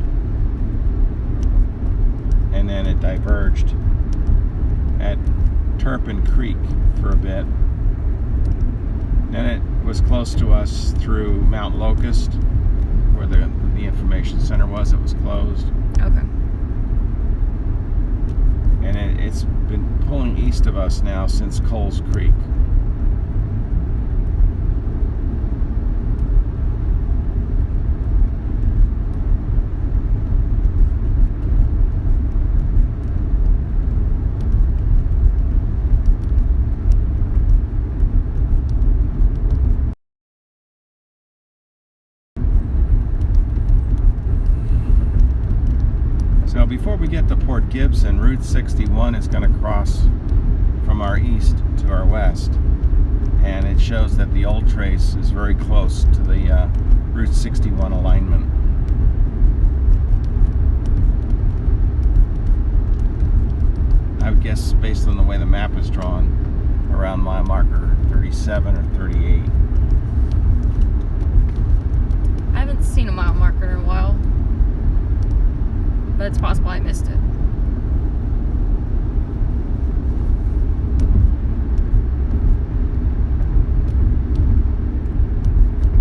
[SPEAKER 2] and then it diverged at Turpin Creek for a bit. Then it was close to us through Mount Locust, where the information center was. It was closed.
[SPEAKER 1] Okay.
[SPEAKER 2] And it's been pulling east of us now since Coles Creek. So before we get to Port Gibson, Route 61 is going to cross from our east to our west, and it shows that the old trace is very close to the Route 61 alignment. I would guess, based on the way the map is drawn, around mile marker 37 or 38.
[SPEAKER 1] I haven't seen a mile marker in a while. it's possible I missed it.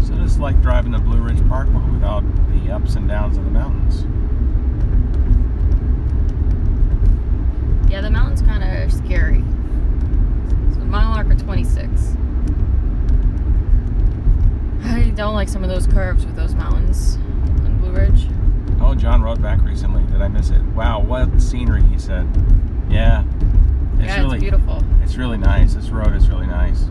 [SPEAKER 2] So it's like driving the Blue Ridge Parkway without the ups and downs of the mountains.
[SPEAKER 1] Yeah, the mountain's kind of scary. So mile marker 26. I don't like some of those curves with those mountains on Blue Ridge.
[SPEAKER 2] Oh, John rode back recently. Did I miss it? Wow, what scenery, he said. Yeah.
[SPEAKER 1] It's beautiful.
[SPEAKER 2] It's really nice. This road is really nice.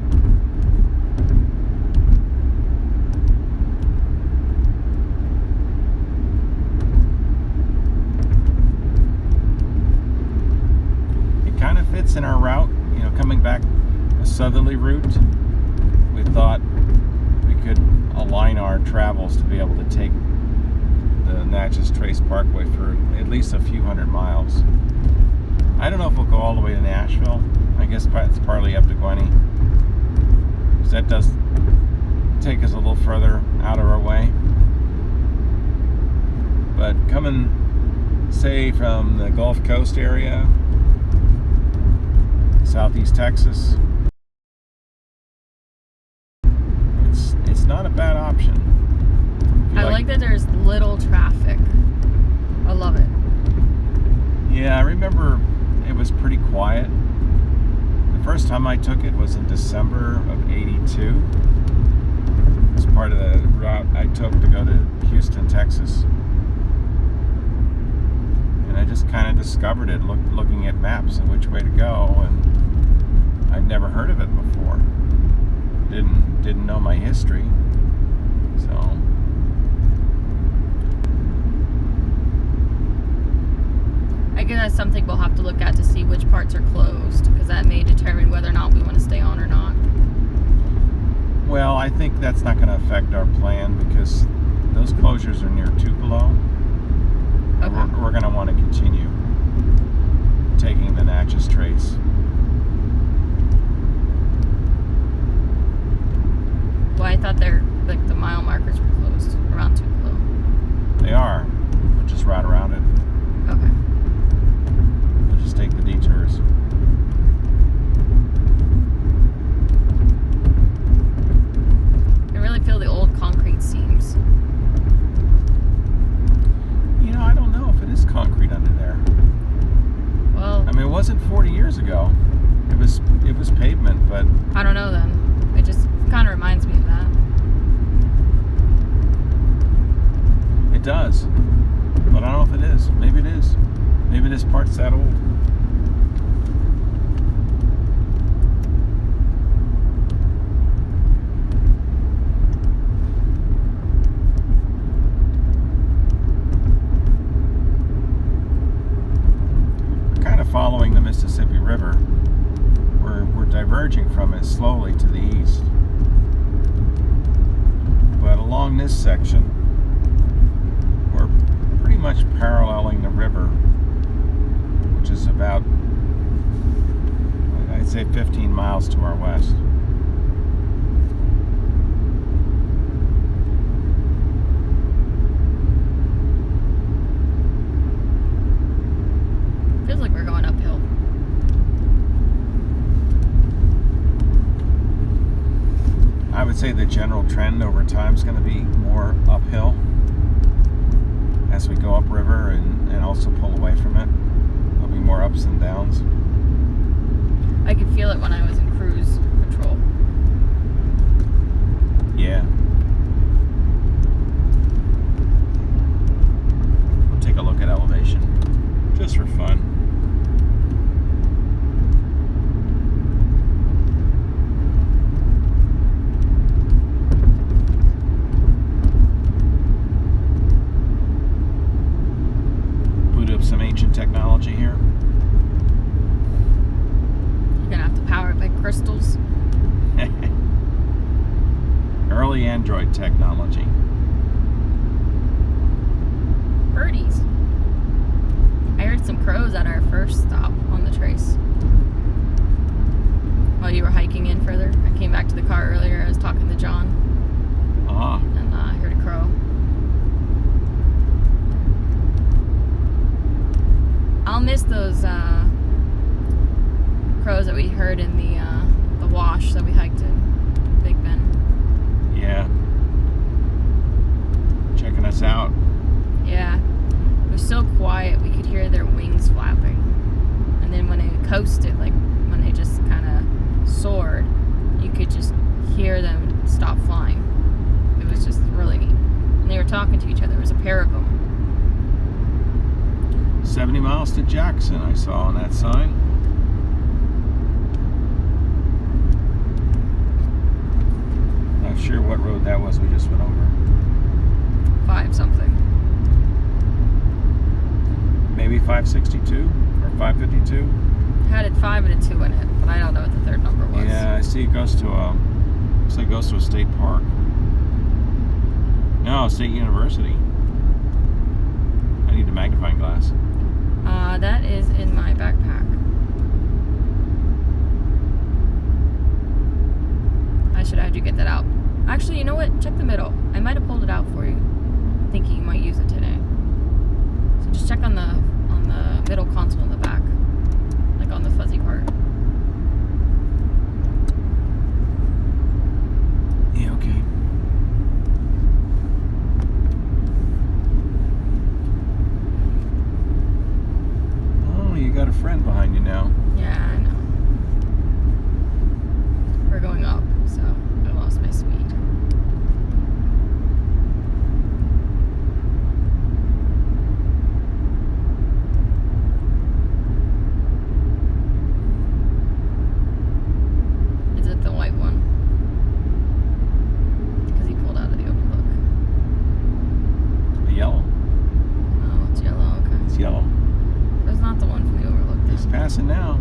[SPEAKER 2] Kind of fits in our route, you know, coming back a southerly route. We thought we could align our travels to be able to take the Natchez Trace Parkway for at least a few hundred miles. I don't know if we'll go all the way to Nashville. I guess it's partly up to Gwenny, because that does take us a little further out of our way. But coming, say, from the Gulf Coast area, Southeast Texas, it's not a bad option.
[SPEAKER 1] I like that there's little traffic. I love it.
[SPEAKER 2] Yeah, I remember it was pretty quiet. The first time I took it was in December of '82. It's part of the route I took to go to Houston, Texas. And I just kind of discovered it looking at maps and which way to go, and I'd never heard of it before. Didn't know my history. So
[SPEAKER 1] I guess that's something we'll have to look at to see which parts are closed, because that may determine whether or not we want to stay on or not.
[SPEAKER 2] Well, I think that's not going to affect our plan, because those closures are near Tupelo.
[SPEAKER 1] Okay.
[SPEAKER 2] We're going to want to continue taking the Natchez Trace.
[SPEAKER 1] Well, I thought the mile markers were closed around Tupelo.
[SPEAKER 2] They are. We'll just ride around it.
[SPEAKER 1] Okay.
[SPEAKER 2] We'll just take the detours.
[SPEAKER 1] I really feel the old concrete seams.
[SPEAKER 2] You know, I don't know if it is concrete under there.
[SPEAKER 1] Well,
[SPEAKER 2] I mean, it wasn't 40 years ago. It was pavement, but
[SPEAKER 1] I don't know then. It just kind of reminds me of that.
[SPEAKER 2] it does. But I don't know if it is. Maybe it is. Maybe this part's that old. Following the Mississippi River, we're diverging from it slowly to the east. But along this section, we're pretty much paralleling the river, which is about, I'd say, 15 miles to our west.
[SPEAKER 1] Feels like we're going uphill.
[SPEAKER 2] I would say the general trend over time is going to be more uphill as we go upriver and also pull away from it. There'll be more ups and downs.
[SPEAKER 1] I could feel it when I was in cruise patrol.
[SPEAKER 2] Yeah. We'll take a look at elevation just for fun. Some ancient technology here.
[SPEAKER 1] You're gonna have to power it by crystals.
[SPEAKER 2] Early Android technology.
[SPEAKER 1] Birdies. I heard some crows at our first stop on the trace. While you were hiking in further. I came back to the car earlier. I was talking to John.
[SPEAKER 2] Ah.
[SPEAKER 1] And I heard a crow. missed those crows that we heard in the wash that we hiked in Big Bend.
[SPEAKER 2] Yeah. Checking us out.
[SPEAKER 1] Yeah. It was so quiet, we could hear their wings flapping. And then when they coasted, like when they just kind of soared, you could just hear them stop flying. It was just really neat. And they were talking to each other. There was a pair of them.
[SPEAKER 2] 70 miles to Jackson, I saw on that sign. Not sure what road that was we just went over.
[SPEAKER 1] 5 something.
[SPEAKER 2] Maybe 562 or 552?
[SPEAKER 1] Had it 5 and a 2 in it, but I don't know what the third number was.
[SPEAKER 2] Yeah, I see it goes to looks like it goes to a state park. No, State University. I need a magnifying glass.
[SPEAKER 1] That is in my backpack. I should have had you get that out. Actually, you know what? Check the middle. I might have pulled it out for you, thinking you might use it today. So just check on the middle console in the back, like on the fuzzy part.
[SPEAKER 2] Yeah, okay. Oh, you got a friend behind you now.
[SPEAKER 1] Yeah, I know. We're going up, so I lost my speed. Is it the white one? Because he pulled out of the overlook.
[SPEAKER 2] The yellow.
[SPEAKER 1] Oh, it's yellow, okay.
[SPEAKER 2] It's yellow.
[SPEAKER 1] That's not the one from the overlook.
[SPEAKER 2] He's passing now.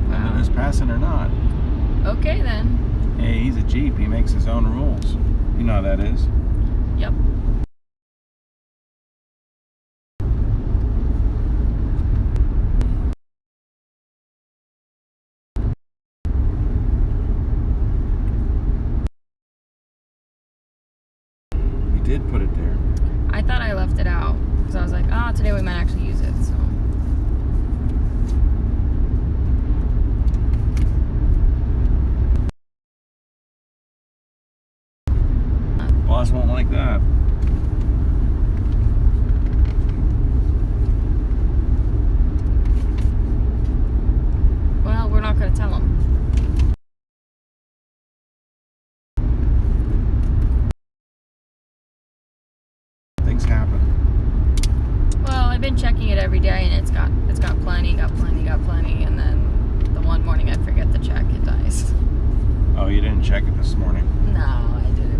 [SPEAKER 2] Whether it's passing or not.
[SPEAKER 1] Okay then.
[SPEAKER 2] Hey, he's a Jeep. He makes his own rules. You know how that is.
[SPEAKER 1] Yep.
[SPEAKER 2] He did put it there.
[SPEAKER 1] I thought I left it out because I was like, today we might actually use it. So.
[SPEAKER 2] Boss won't like that.
[SPEAKER 1] Well, we're not going to tell him.
[SPEAKER 2] Things happen.
[SPEAKER 1] Well, I've been checking it every day, and it's got plenty, got plenty, and then the one morning I forget to check, it dies.
[SPEAKER 2] Oh, you didn't check it this morning.
[SPEAKER 1] No, I didn't.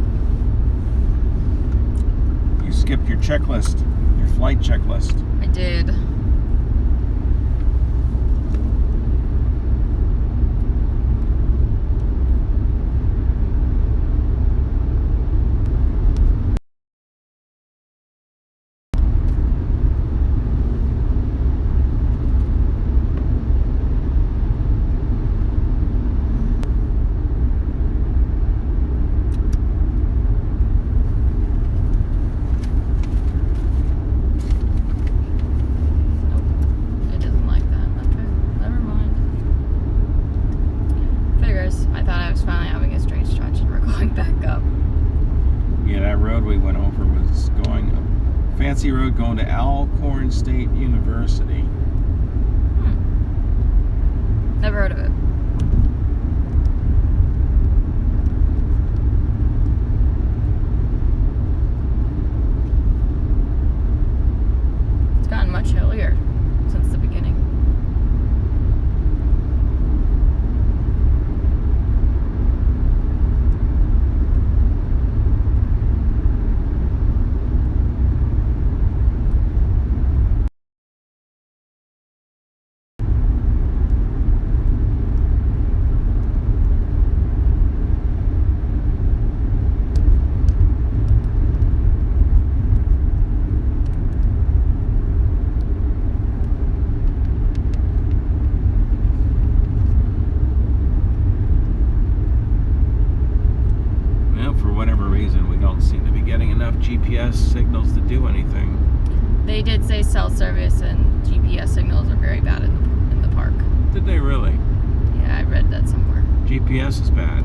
[SPEAKER 2] You skipped your checklist, your flight checklist.
[SPEAKER 1] I did.
[SPEAKER 2] Fancy road going to Alcorn State University.
[SPEAKER 1] Never heard of it. It's gotten much hillier since the beginning. They did say cell service and GPS signals are very bad in the park.
[SPEAKER 2] Did they really?
[SPEAKER 1] Yeah, I read that somewhere.
[SPEAKER 2] GPS is bad.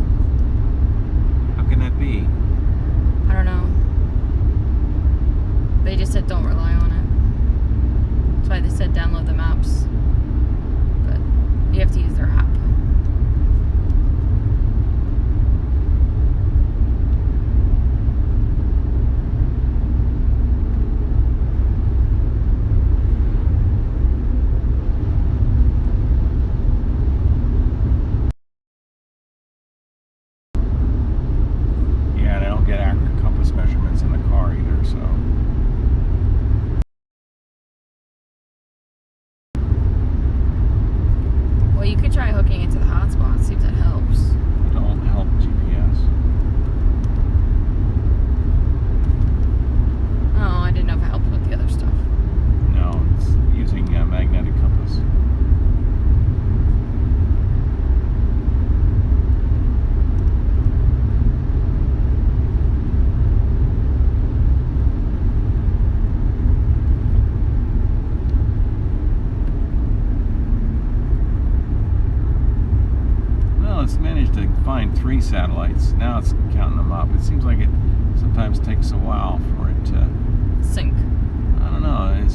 [SPEAKER 2] How can that be?
[SPEAKER 1] I don't know. They just said don't rely on it. That's why they said download the maps. But you have to use their app.
[SPEAKER 2] Yeah, and I don't get accurate compass measurements in the car either, so.
[SPEAKER 1] Well, you could try hooking it to the hotspot. See if that helps.
[SPEAKER 2] Don't help GPS.
[SPEAKER 1] Oh, I didn't know if it helped with the other stuff.
[SPEAKER 2] No, it's using a magnetic compass. Well, it's managed to find 3 satellites. Now it's counting them up. It seems like it sometimes takes a while for it to
[SPEAKER 1] Sync.
[SPEAKER 2] I don't know.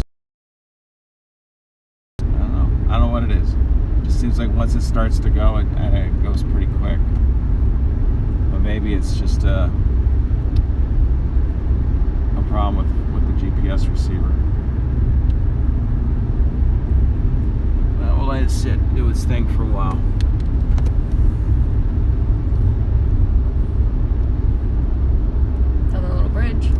[SPEAKER 2] I don't know what it is. It just seems like once it starts to go, it goes pretty quick. But maybe it's just a problem with the GPS receiver. Well, we'll let it sit, do its thing for a while.
[SPEAKER 1] Another little bridge.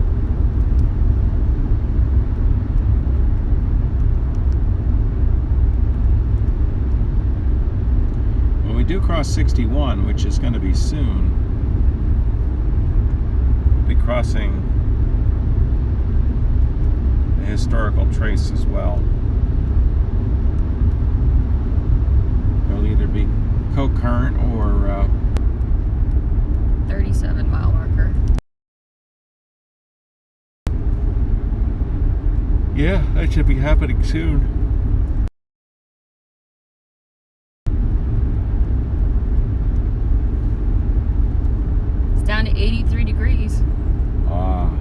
[SPEAKER 2] When we do cross 61, which is going to be soon, we'll be crossing the historical trace as well. It'll either be co-current or
[SPEAKER 1] 37-mile marker.
[SPEAKER 2] yeah, that should be happening soon.
[SPEAKER 1] It's down to 83 degrees.
[SPEAKER 2] Ah.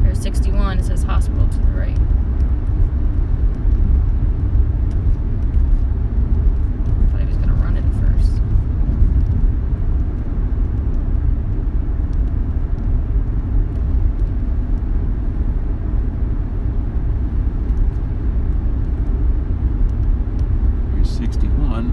[SPEAKER 1] There's 61. It says hospital to the right. Thought he was gonna run it first.
[SPEAKER 2] Here's 61.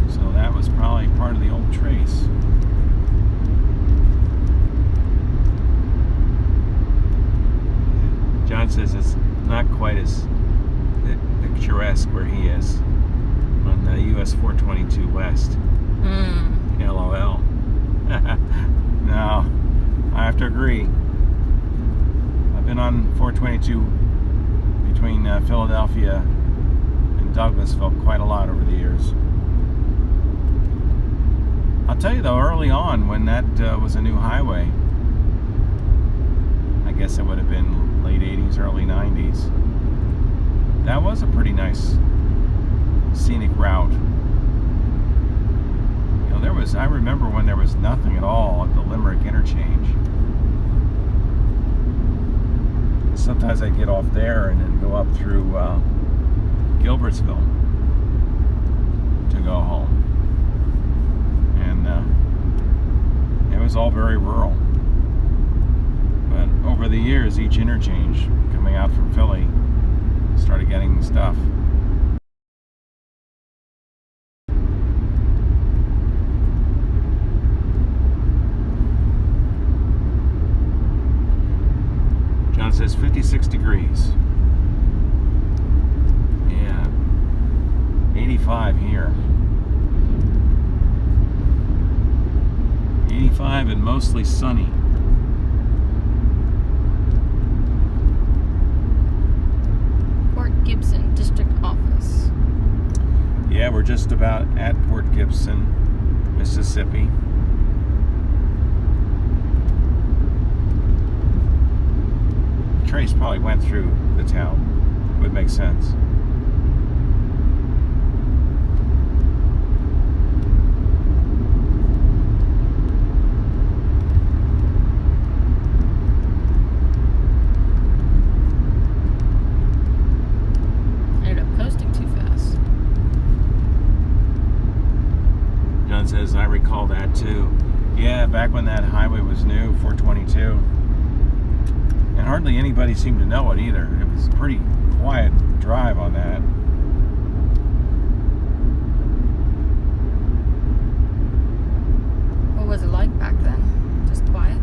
[SPEAKER 2] So that was probably part of the old trace. John says it's not quite as picturesque where he is on the US 422 West. LOL. No, I have to agree. I've been on 422 between Philadelphia and Douglasville quite a lot over the years. I'll tell you though, early on when that was a new highway, I guess it would have been late 80s, early 90s, that was a pretty nice scenic route. You know, I remember when there was nothing at all at the Limerick interchange. Sometimes I'd get off there and then go up through Gilbertsville to go home. And it was all very rural. But over the years, each interchange coming out from Philly started getting stuff. John says 56 degrees. Yeah. 85 here. 85 and mostly sunny. about at Port Gibson, Mississippi. Trace probably went through the town. Would make sense. Says I recall that too. Yeah, back when that highway was new, 422, and hardly anybody seemed to know it either. It was a pretty quiet drive on that.
[SPEAKER 1] What was it like back then? Just quiet?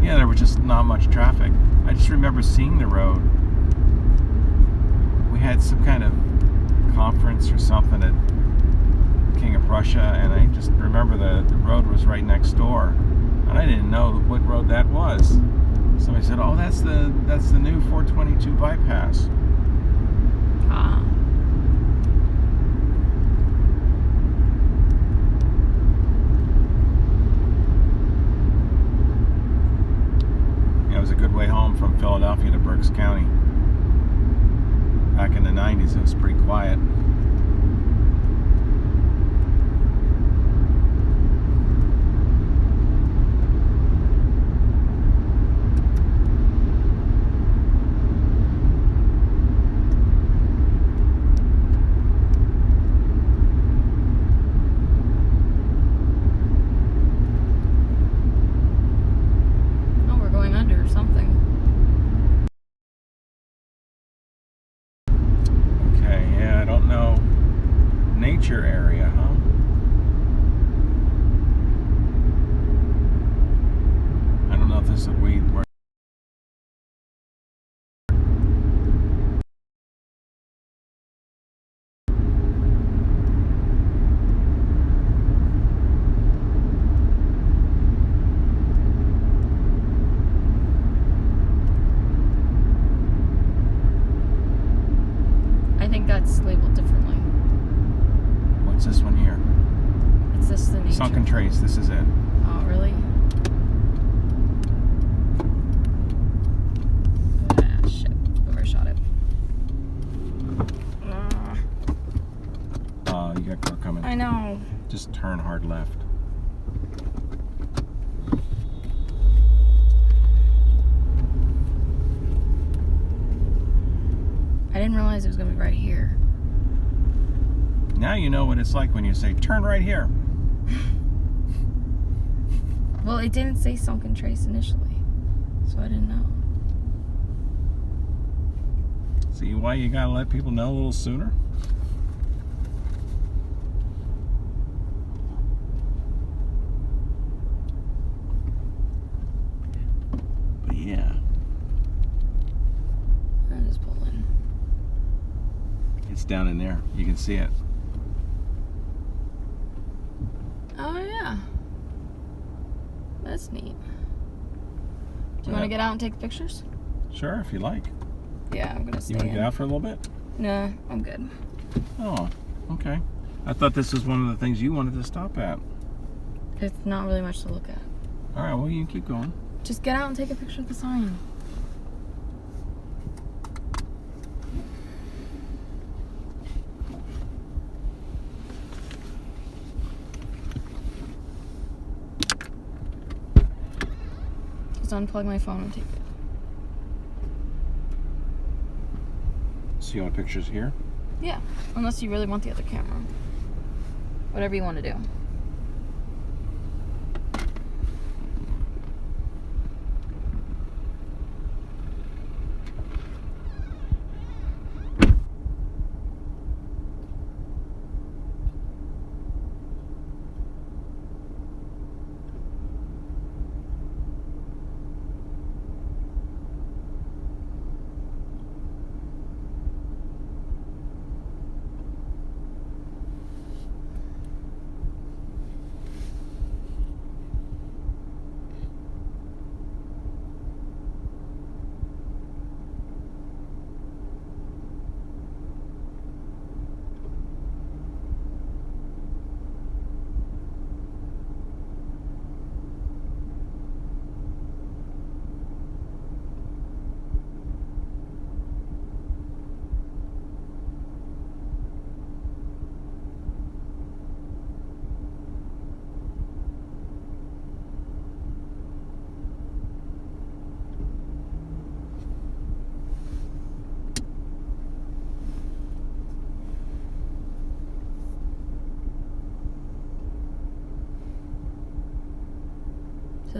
[SPEAKER 2] Yeah, there was just not much traffic. I just remember seeing the road. We had some kind of conference or something at King of Prussia, and I just remember the road was right next door, and I didn't know what road that was. Somebody said, "Oh, that's the new 422 bypass."
[SPEAKER 1] Ah.
[SPEAKER 2] Yeah, it was a good way home from Philadelphia to Berks County. Back in the 90s, it was pretty quiet. Area, huh? I don't know if this is where
[SPEAKER 1] I think that's labeled differently.
[SPEAKER 2] What's this one here?
[SPEAKER 1] It's this the nature.
[SPEAKER 2] Sunken Trace, this is it.
[SPEAKER 1] Oh, really? Ah, shit. Overshot it.
[SPEAKER 2] You got car coming.
[SPEAKER 1] I know.
[SPEAKER 2] Just turn hard left.
[SPEAKER 1] I didn't realize it was going to be right here.
[SPEAKER 2] Now you know what it's like when you say, turn right here.
[SPEAKER 1] Well, it didn't say Sunken Trace initially, so I didn't know.
[SPEAKER 2] See why you gotta let people know a little sooner? But yeah.
[SPEAKER 1] I just pull in.
[SPEAKER 2] It's down in there. You can see it.
[SPEAKER 1] Oh, yeah. That's neat. Do you want to get out and take pictures?
[SPEAKER 2] Sure, if you like.
[SPEAKER 1] Yeah, I'm going to stay
[SPEAKER 2] You want to
[SPEAKER 1] in.
[SPEAKER 2] get out for a little bit?
[SPEAKER 1] No, I'm good.
[SPEAKER 2] Oh, okay. I thought this was one of the things you wanted to stop at.
[SPEAKER 1] It's not really much to look at.
[SPEAKER 2] All right, well, you can keep going.
[SPEAKER 1] Just get out and take a picture of the sign. Just unplug my phone and take it.
[SPEAKER 2] So you want pictures here?
[SPEAKER 1] Yeah, unless you really want the other camera. Whatever you want to do.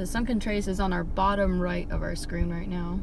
[SPEAKER 1] The Sunken Trace is on our bottom right of our screen right now.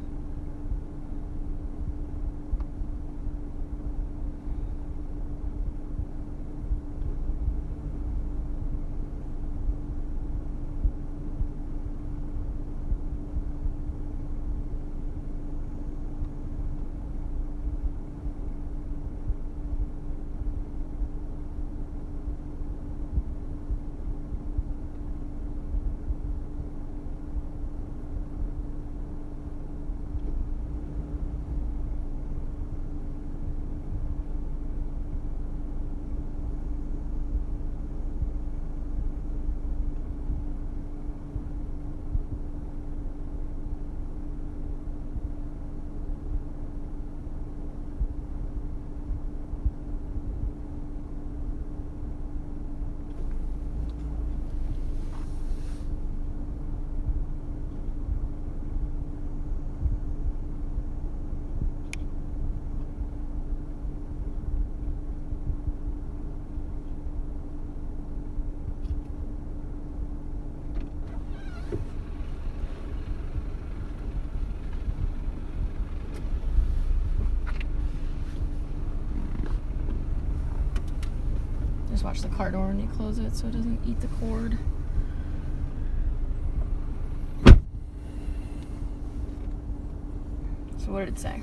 [SPEAKER 1] Just watch the car door when you close it so it doesn't eat the cord. So what did it say?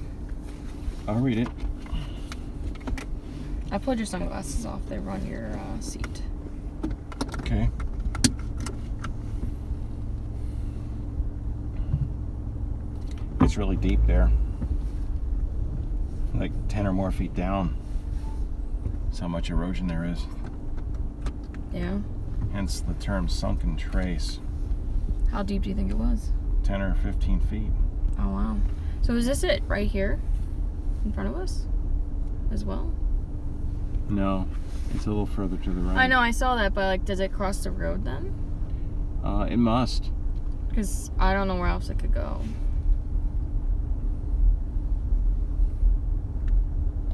[SPEAKER 2] I'll read it.
[SPEAKER 1] I pulled your sunglasses off. They run your seat.
[SPEAKER 2] Okay. It's really deep there. Like 10 or more feet down. That's how much erosion there is.
[SPEAKER 1] Yeah.
[SPEAKER 2] Hence the term sunken trace.
[SPEAKER 1] How deep do you think it was?
[SPEAKER 2] 10 or 15 feet.
[SPEAKER 1] Oh, wow. So is this it right here in front of us as well?
[SPEAKER 2] No, it's a little further to the right.
[SPEAKER 1] I know, I saw that, but like, does it cross the road then?
[SPEAKER 2] It must.
[SPEAKER 1] Because I don't know where else it could go.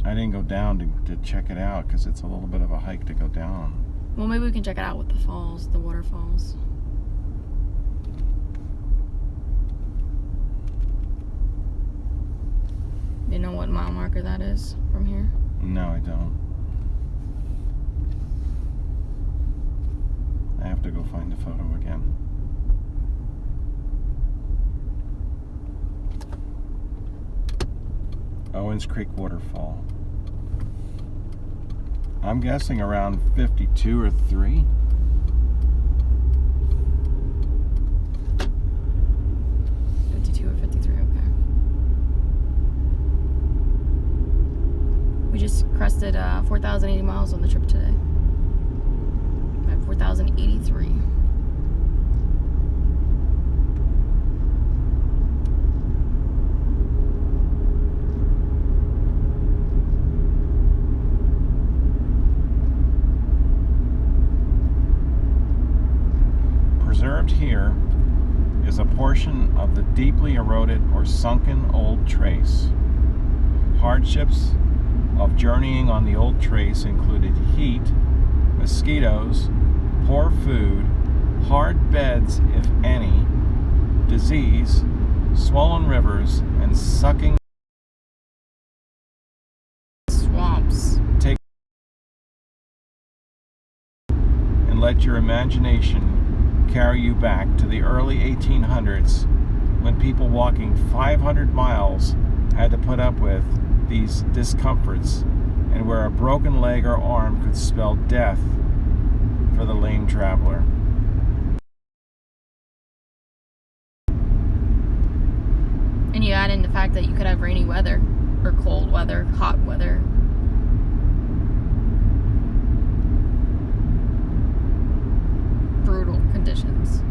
[SPEAKER 2] I didn't go down to check it out because it's a little bit of a hike to go down.
[SPEAKER 1] Well, maybe we can check it out with the falls, the waterfalls. Do you know what mile marker that is from here?
[SPEAKER 2] No, I don't. I have to go find the photo again. Owens Creek Waterfall. I'm guessing around 52 or 3.
[SPEAKER 1] Or 53, okay. We just crested 4,080 miles on the trip today. We're at 4,083.
[SPEAKER 2] Preserved here is a portion of the deeply eroded or sunken old trace. Hardships of journeying on the old trace included heat, mosquitoes, poor food, hard beds if any, disease, swollen rivers, and sucking
[SPEAKER 1] Swamps.
[SPEAKER 2] take and let your imagination carry you back to the early 1800s when people walking 500 miles had to put up with these discomforts and where a broken leg or arm could spell death for the lame traveler.
[SPEAKER 1] And you add in the fact that you could have rainy weather, or cold weather, hot weather. Brutal conditions.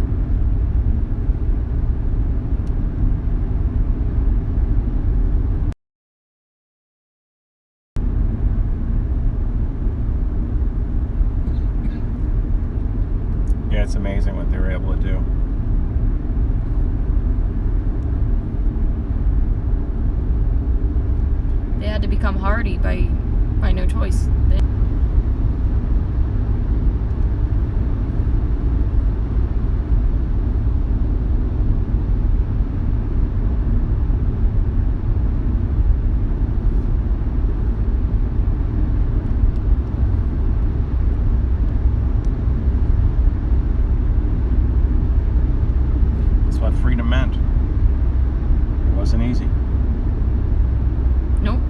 [SPEAKER 2] Yeah, it's amazing what they were able to do.
[SPEAKER 1] They had to become hardy by no choice.
[SPEAKER 2] wasn't easy.
[SPEAKER 1] Nope.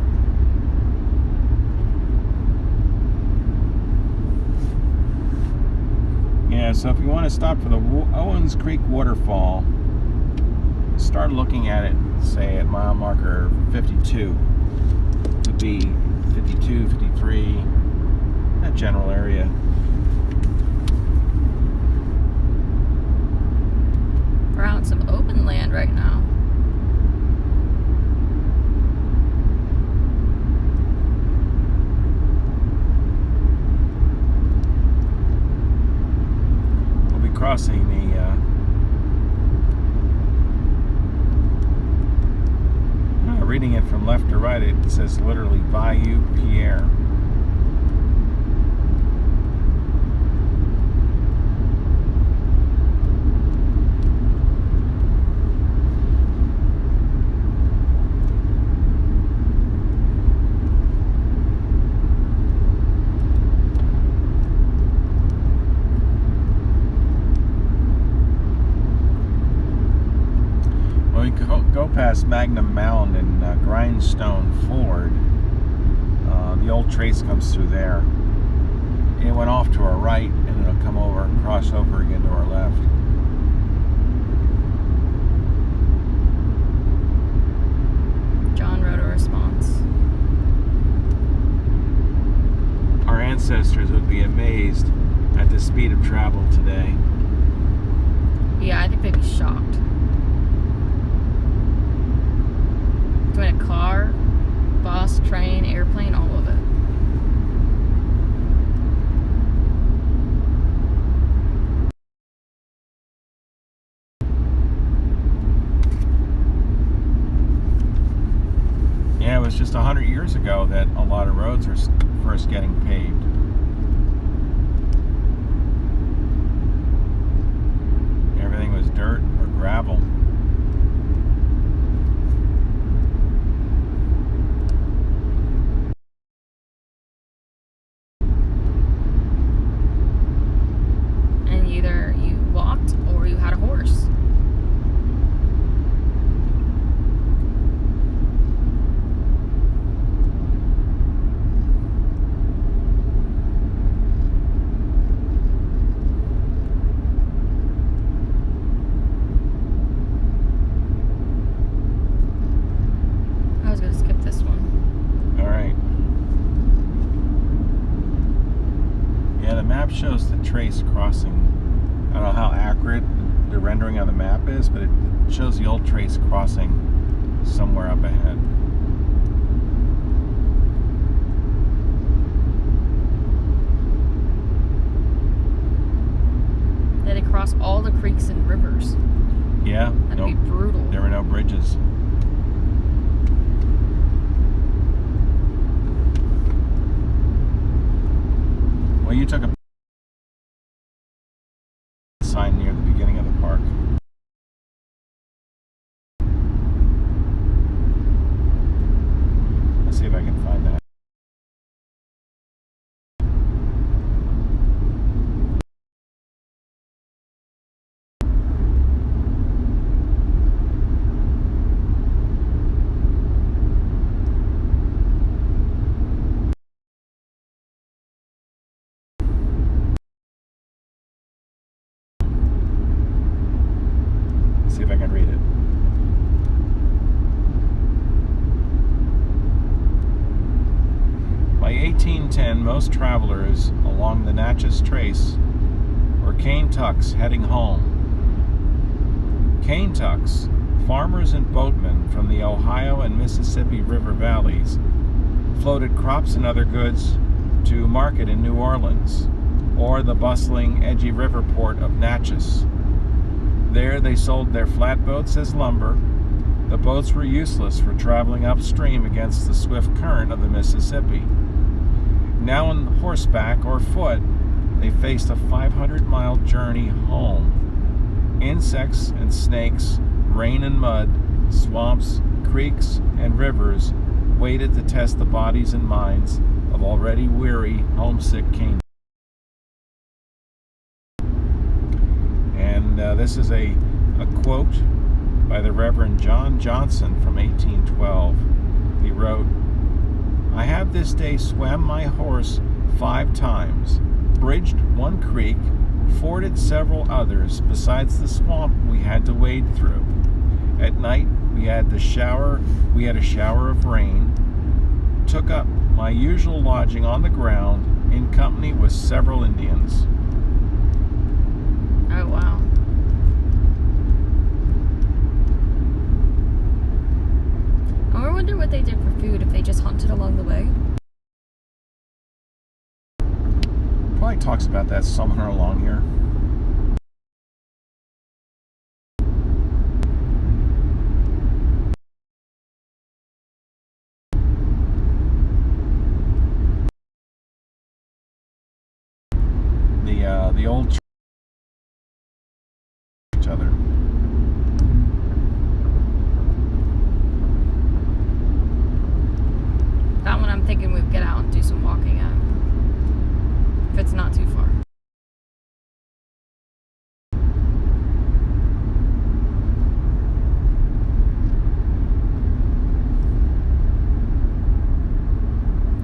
[SPEAKER 2] Yeah, so if you want to stop for the Owens Creek Waterfall, start looking at it, say at mile marker 52. Could be 52, 53, that general area.
[SPEAKER 1] We're out in some open land right now.
[SPEAKER 2] We'll be crossing the reading it from left to right, it says literally Bayou Pierre. Go past Magnum Mound and Grindstone Ford. The old trace comes through there. It went off to our right, and it'll come over and cross over again to our left.
[SPEAKER 1] John wrote a response.
[SPEAKER 2] Our ancestors would be amazed at the speed of travel today.
[SPEAKER 1] Yeah, I think they'd be shocked. Doing a car, bus, train, airplane, all of it.
[SPEAKER 2] Yeah, it was just 100 years ago that a lot of roads were first getting paved. Everything was dirt or gravel.
[SPEAKER 1] Either you walked or you had a horse. I was going to skip this one.
[SPEAKER 2] All right. Yeah, the map shows the trace crossing. I don't know how accurate the rendering on the map is, but it shows the old trace crossing somewhere up ahead.
[SPEAKER 1] They had to cross all the creeks and rivers.
[SPEAKER 2] Yeah,
[SPEAKER 1] That'd be brutal.
[SPEAKER 2] There were no bridges. Well, you took a sign near the beginning of the park. Let's see if I can find that. See if I can read it. By 1810, most travelers along the Natchez Trace were cane tucks heading home. Cane tucks, farmers and boatmen from the Ohio and Mississippi River valleys, floated crops and other goods to market in New Orleans or the bustling, edgy river port of Natchez. There they sold their flatboats as lumber. The boats were useless for traveling upstream against the swift current of the Mississippi. Now on horseback or foot, they faced a 500-mile journey home. Insects and snakes, rain and mud, swamps, creeks, and rivers waited to test the bodies and minds of already weary, homesick cane. And this is a quote by the Reverend John Johnson from 1812. He wrote, "I have this day swam my horse 5 times, bridged one creek, forded several others, besides the swamp we had to wade through. At night we had a shower of rain, took up my usual lodging on the ground in company with several Indians."
[SPEAKER 1] Oh, wow. I wonder what they did for food, if they just hunted along the way.
[SPEAKER 2] Probably talks about that somewhere along here. The old each other.
[SPEAKER 1] That one I'm thinking we'd get out and do some walking at, if it's not too far.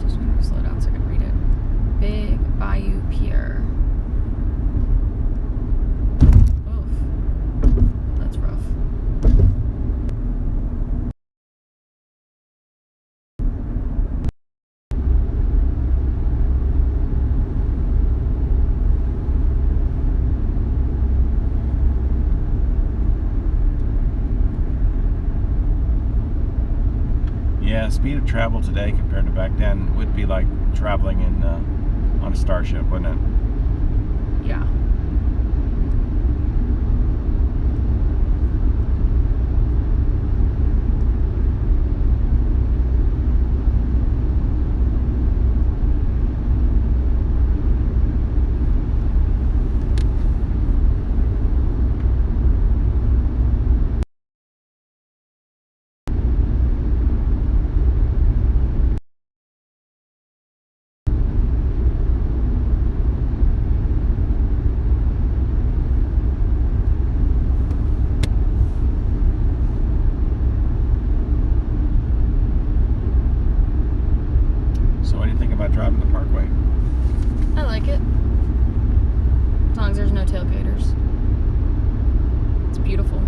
[SPEAKER 1] Just gonna slow down so I can read it. Big Bayou Pier. Oof. That's rough.
[SPEAKER 2] Yeah, speed of travel today compared to back then would be like traveling in on a starship, wouldn't it?
[SPEAKER 1] Yeah.
[SPEAKER 2] So what do you think about driving the Parkway?
[SPEAKER 1] I like it. As long as there's no tailgaters. It's beautiful.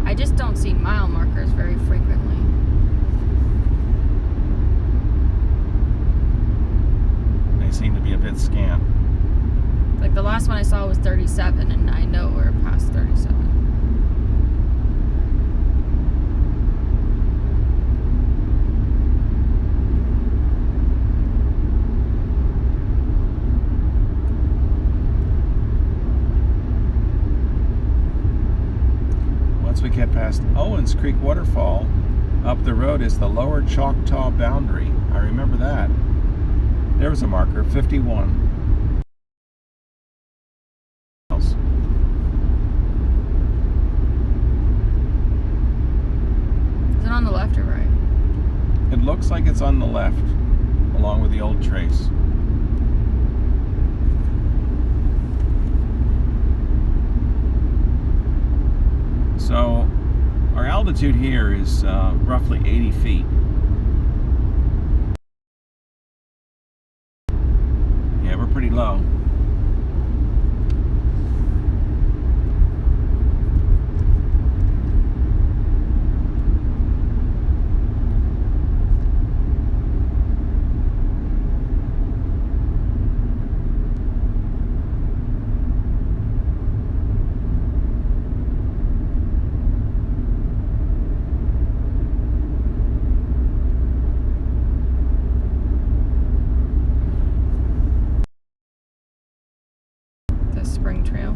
[SPEAKER 1] I just don't see mile markers very frequently.
[SPEAKER 2] They seem to be a bit scant.
[SPEAKER 1] Like the last one I saw was 37, and I know we're past 37.
[SPEAKER 2] Once we get past Owens Creek Waterfall, up the road is the lower Choctaw boundary. I remember that. There was a marker, 51.
[SPEAKER 1] Is it on the left or right?
[SPEAKER 2] It looks like it's on the left, along with the old trace. So, our altitude here is roughly 80 feet. Yeah, we're pretty low.
[SPEAKER 1] Spring Trail?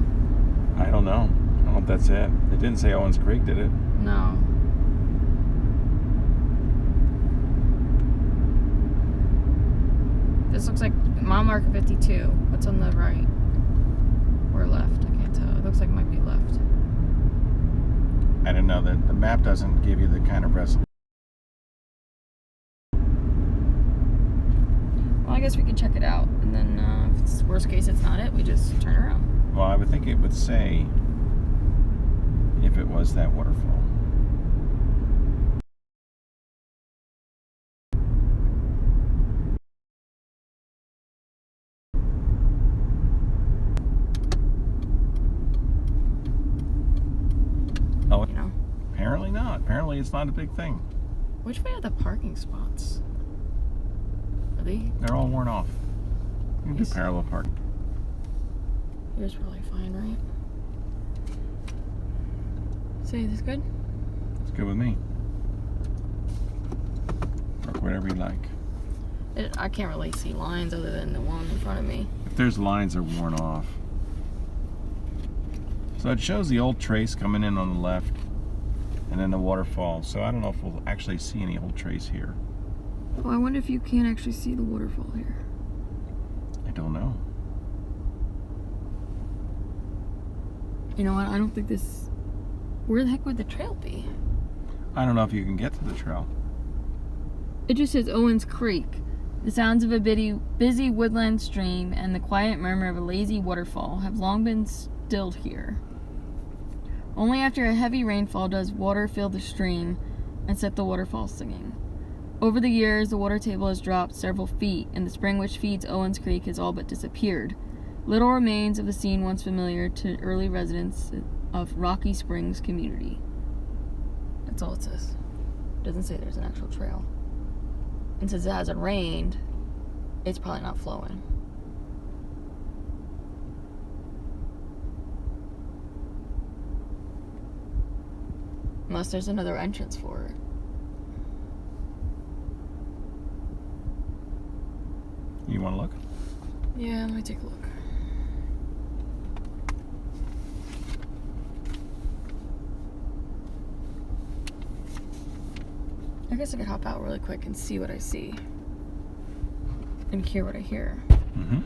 [SPEAKER 2] I don't know. I don't know if that's it. It didn't say Owens Creek, did it?
[SPEAKER 1] No. This looks like mile marker 52. What's on the right? Or left? I can't tell. It looks like it might be left.
[SPEAKER 2] I don't know, the map doesn't give you the kind of resolution.
[SPEAKER 1] Well, I guess we could check it out, and then if it's worst case it's not it, we just turn around.
[SPEAKER 2] Well, I would think it would say if it was that waterfall. Oh,
[SPEAKER 1] You know?
[SPEAKER 2] apparently not. Apparently it's not a big thing.
[SPEAKER 1] Which way are the parking spots? Are they?
[SPEAKER 2] They're all worn off. You can do
[SPEAKER 1] Yes.
[SPEAKER 2] parallel park.
[SPEAKER 1] Here's probably fine, right? Say this good?
[SPEAKER 2] It's good with me. Park whatever you like.
[SPEAKER 1] I can't really see lines other than the one in front of me.
[SPEAKER 2] If there's lines, they're worn off. So it shows the old trace coming in on the left, and then the waterfall. So I don't know if we'll actually see any old trace here.
[SPEAKER 1] Oh, I wonder if you can actually see the waterfall here.
[SPEAKER 2] I don't know.
[SPEAKER 1] You know what? I don't think this... Where the heck would the trail be?
[SPEAKER 2] I don't know if you can get to the trail.
[SPEAKER 1] It just says Owens Creek. The sounds of a busy woodland stream and the quiet murmur of a lazy waterfall have long been stilled here. Only after a heavy rainfall does water fill the stream and set the waterfall singing. Over the years, the water table has dropped several feet, and the spring which feeds Owens Creek has all but disappeared. Little remains of the scene once familiar to early residents of Rocky Springs community. That's all it says. It doesn't say there's an actual trail. And since it hasn't rained, it's probably not flowing. Unless there's another entrance for it.
[SPEAKER 2] You want to look?
[SPEAKER 1] Yeah, let me take a look. I guess I could hop out really quick and see what I see. And hear what I hear.
[SPEAKER 2] Mm-hmm.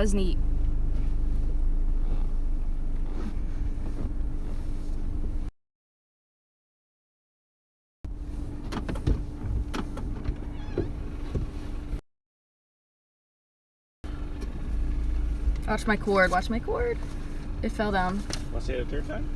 [SPEAKER 1] was neat. Watch my cord, watch my cord. It fell down.
[SPEAKER 2] Want to say it a third time?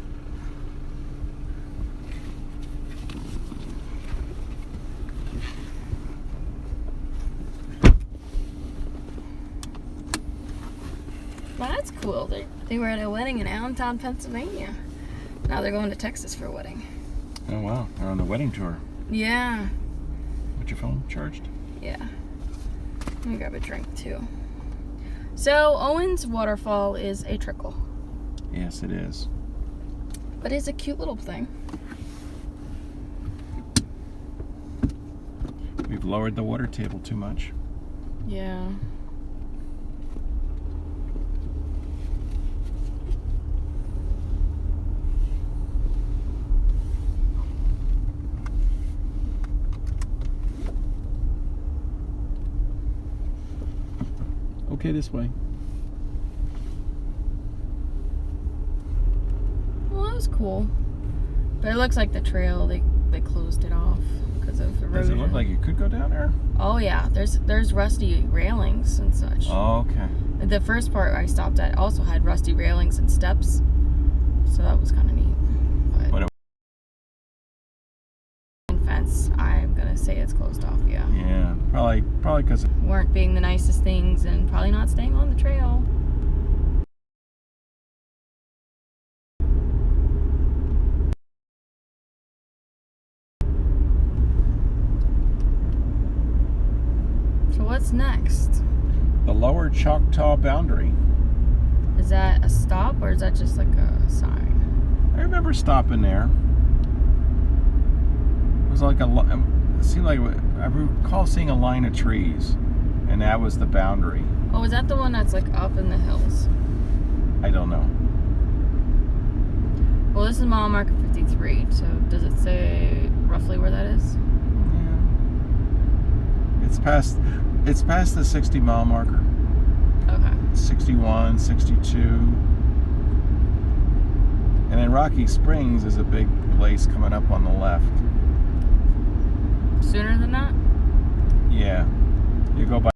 [SPEAKER 1] Well, that's cool. They were at a wedding in Allentown, Pennsylvania. Now they're going to Texas for a wedding.
[SPEAKER 2] Oh wow, they're on the wedding tour.
[SPEAKER 1] Yeah.
[SPEAKER 2] What's your phone charged?
[SPEAKER 1] Yeah. Let me grab a drink too. So Owen's Waterfall is a trickle.
[SPEAKER 2] Yes, it is.
[SPEAKER 1] But it's a cute little thing.
[SPEAKER 2] We've lowered the water table too much.
[SPEAKER 1] Yeah.
[SPEAKER 2] Okay, this way.
[SPEAKER 1] Well, that was cool. But it looks like the trail, they closed it off because of erosion.
[SPEAKER 2] Does it look like you could go down there?
[SPEAKER 1] Oh yeah, there's rusty railings and such.
[SPEAKER 2] Oh, okay.
[SPEAKER 1] The first part I stopped at also had rusty railings and steps, so that was kind of neat. But fence, I'm gonna say it's closed off. Yeah.
[SPEAKER 2] Yeah, probably because
[SPEAKER 1] Weren't being the nicest things and probably not staying on the trail. So what's next?
[SPEAKER 2] the Lower Choctaw boundary.
[SPEAKER 1] Is that a stop or is that just like a sign?
[SPEAKER 2] I remember stopping there. It was like it seemed like I recall seeing a line of trees, and that was the boundary.
[SPEAKER 1] Oh, is that the one that's like up in the hills?
[SPEAKER 2] I don't know.
[SPEAKER 1] Well, this is mile marker 53, so does it say roughly where that is?
[SPEAKER 2] Yeah. It's past the 60 mile marker.
[SPEAKER 1] Okay.
[SPEAKER 2] 61, 62. And then Rocky Springs is a big place coming up on the left.
[SPEAKER 1] Sooner than that?
[SPEAKER 2] Yeah. You go by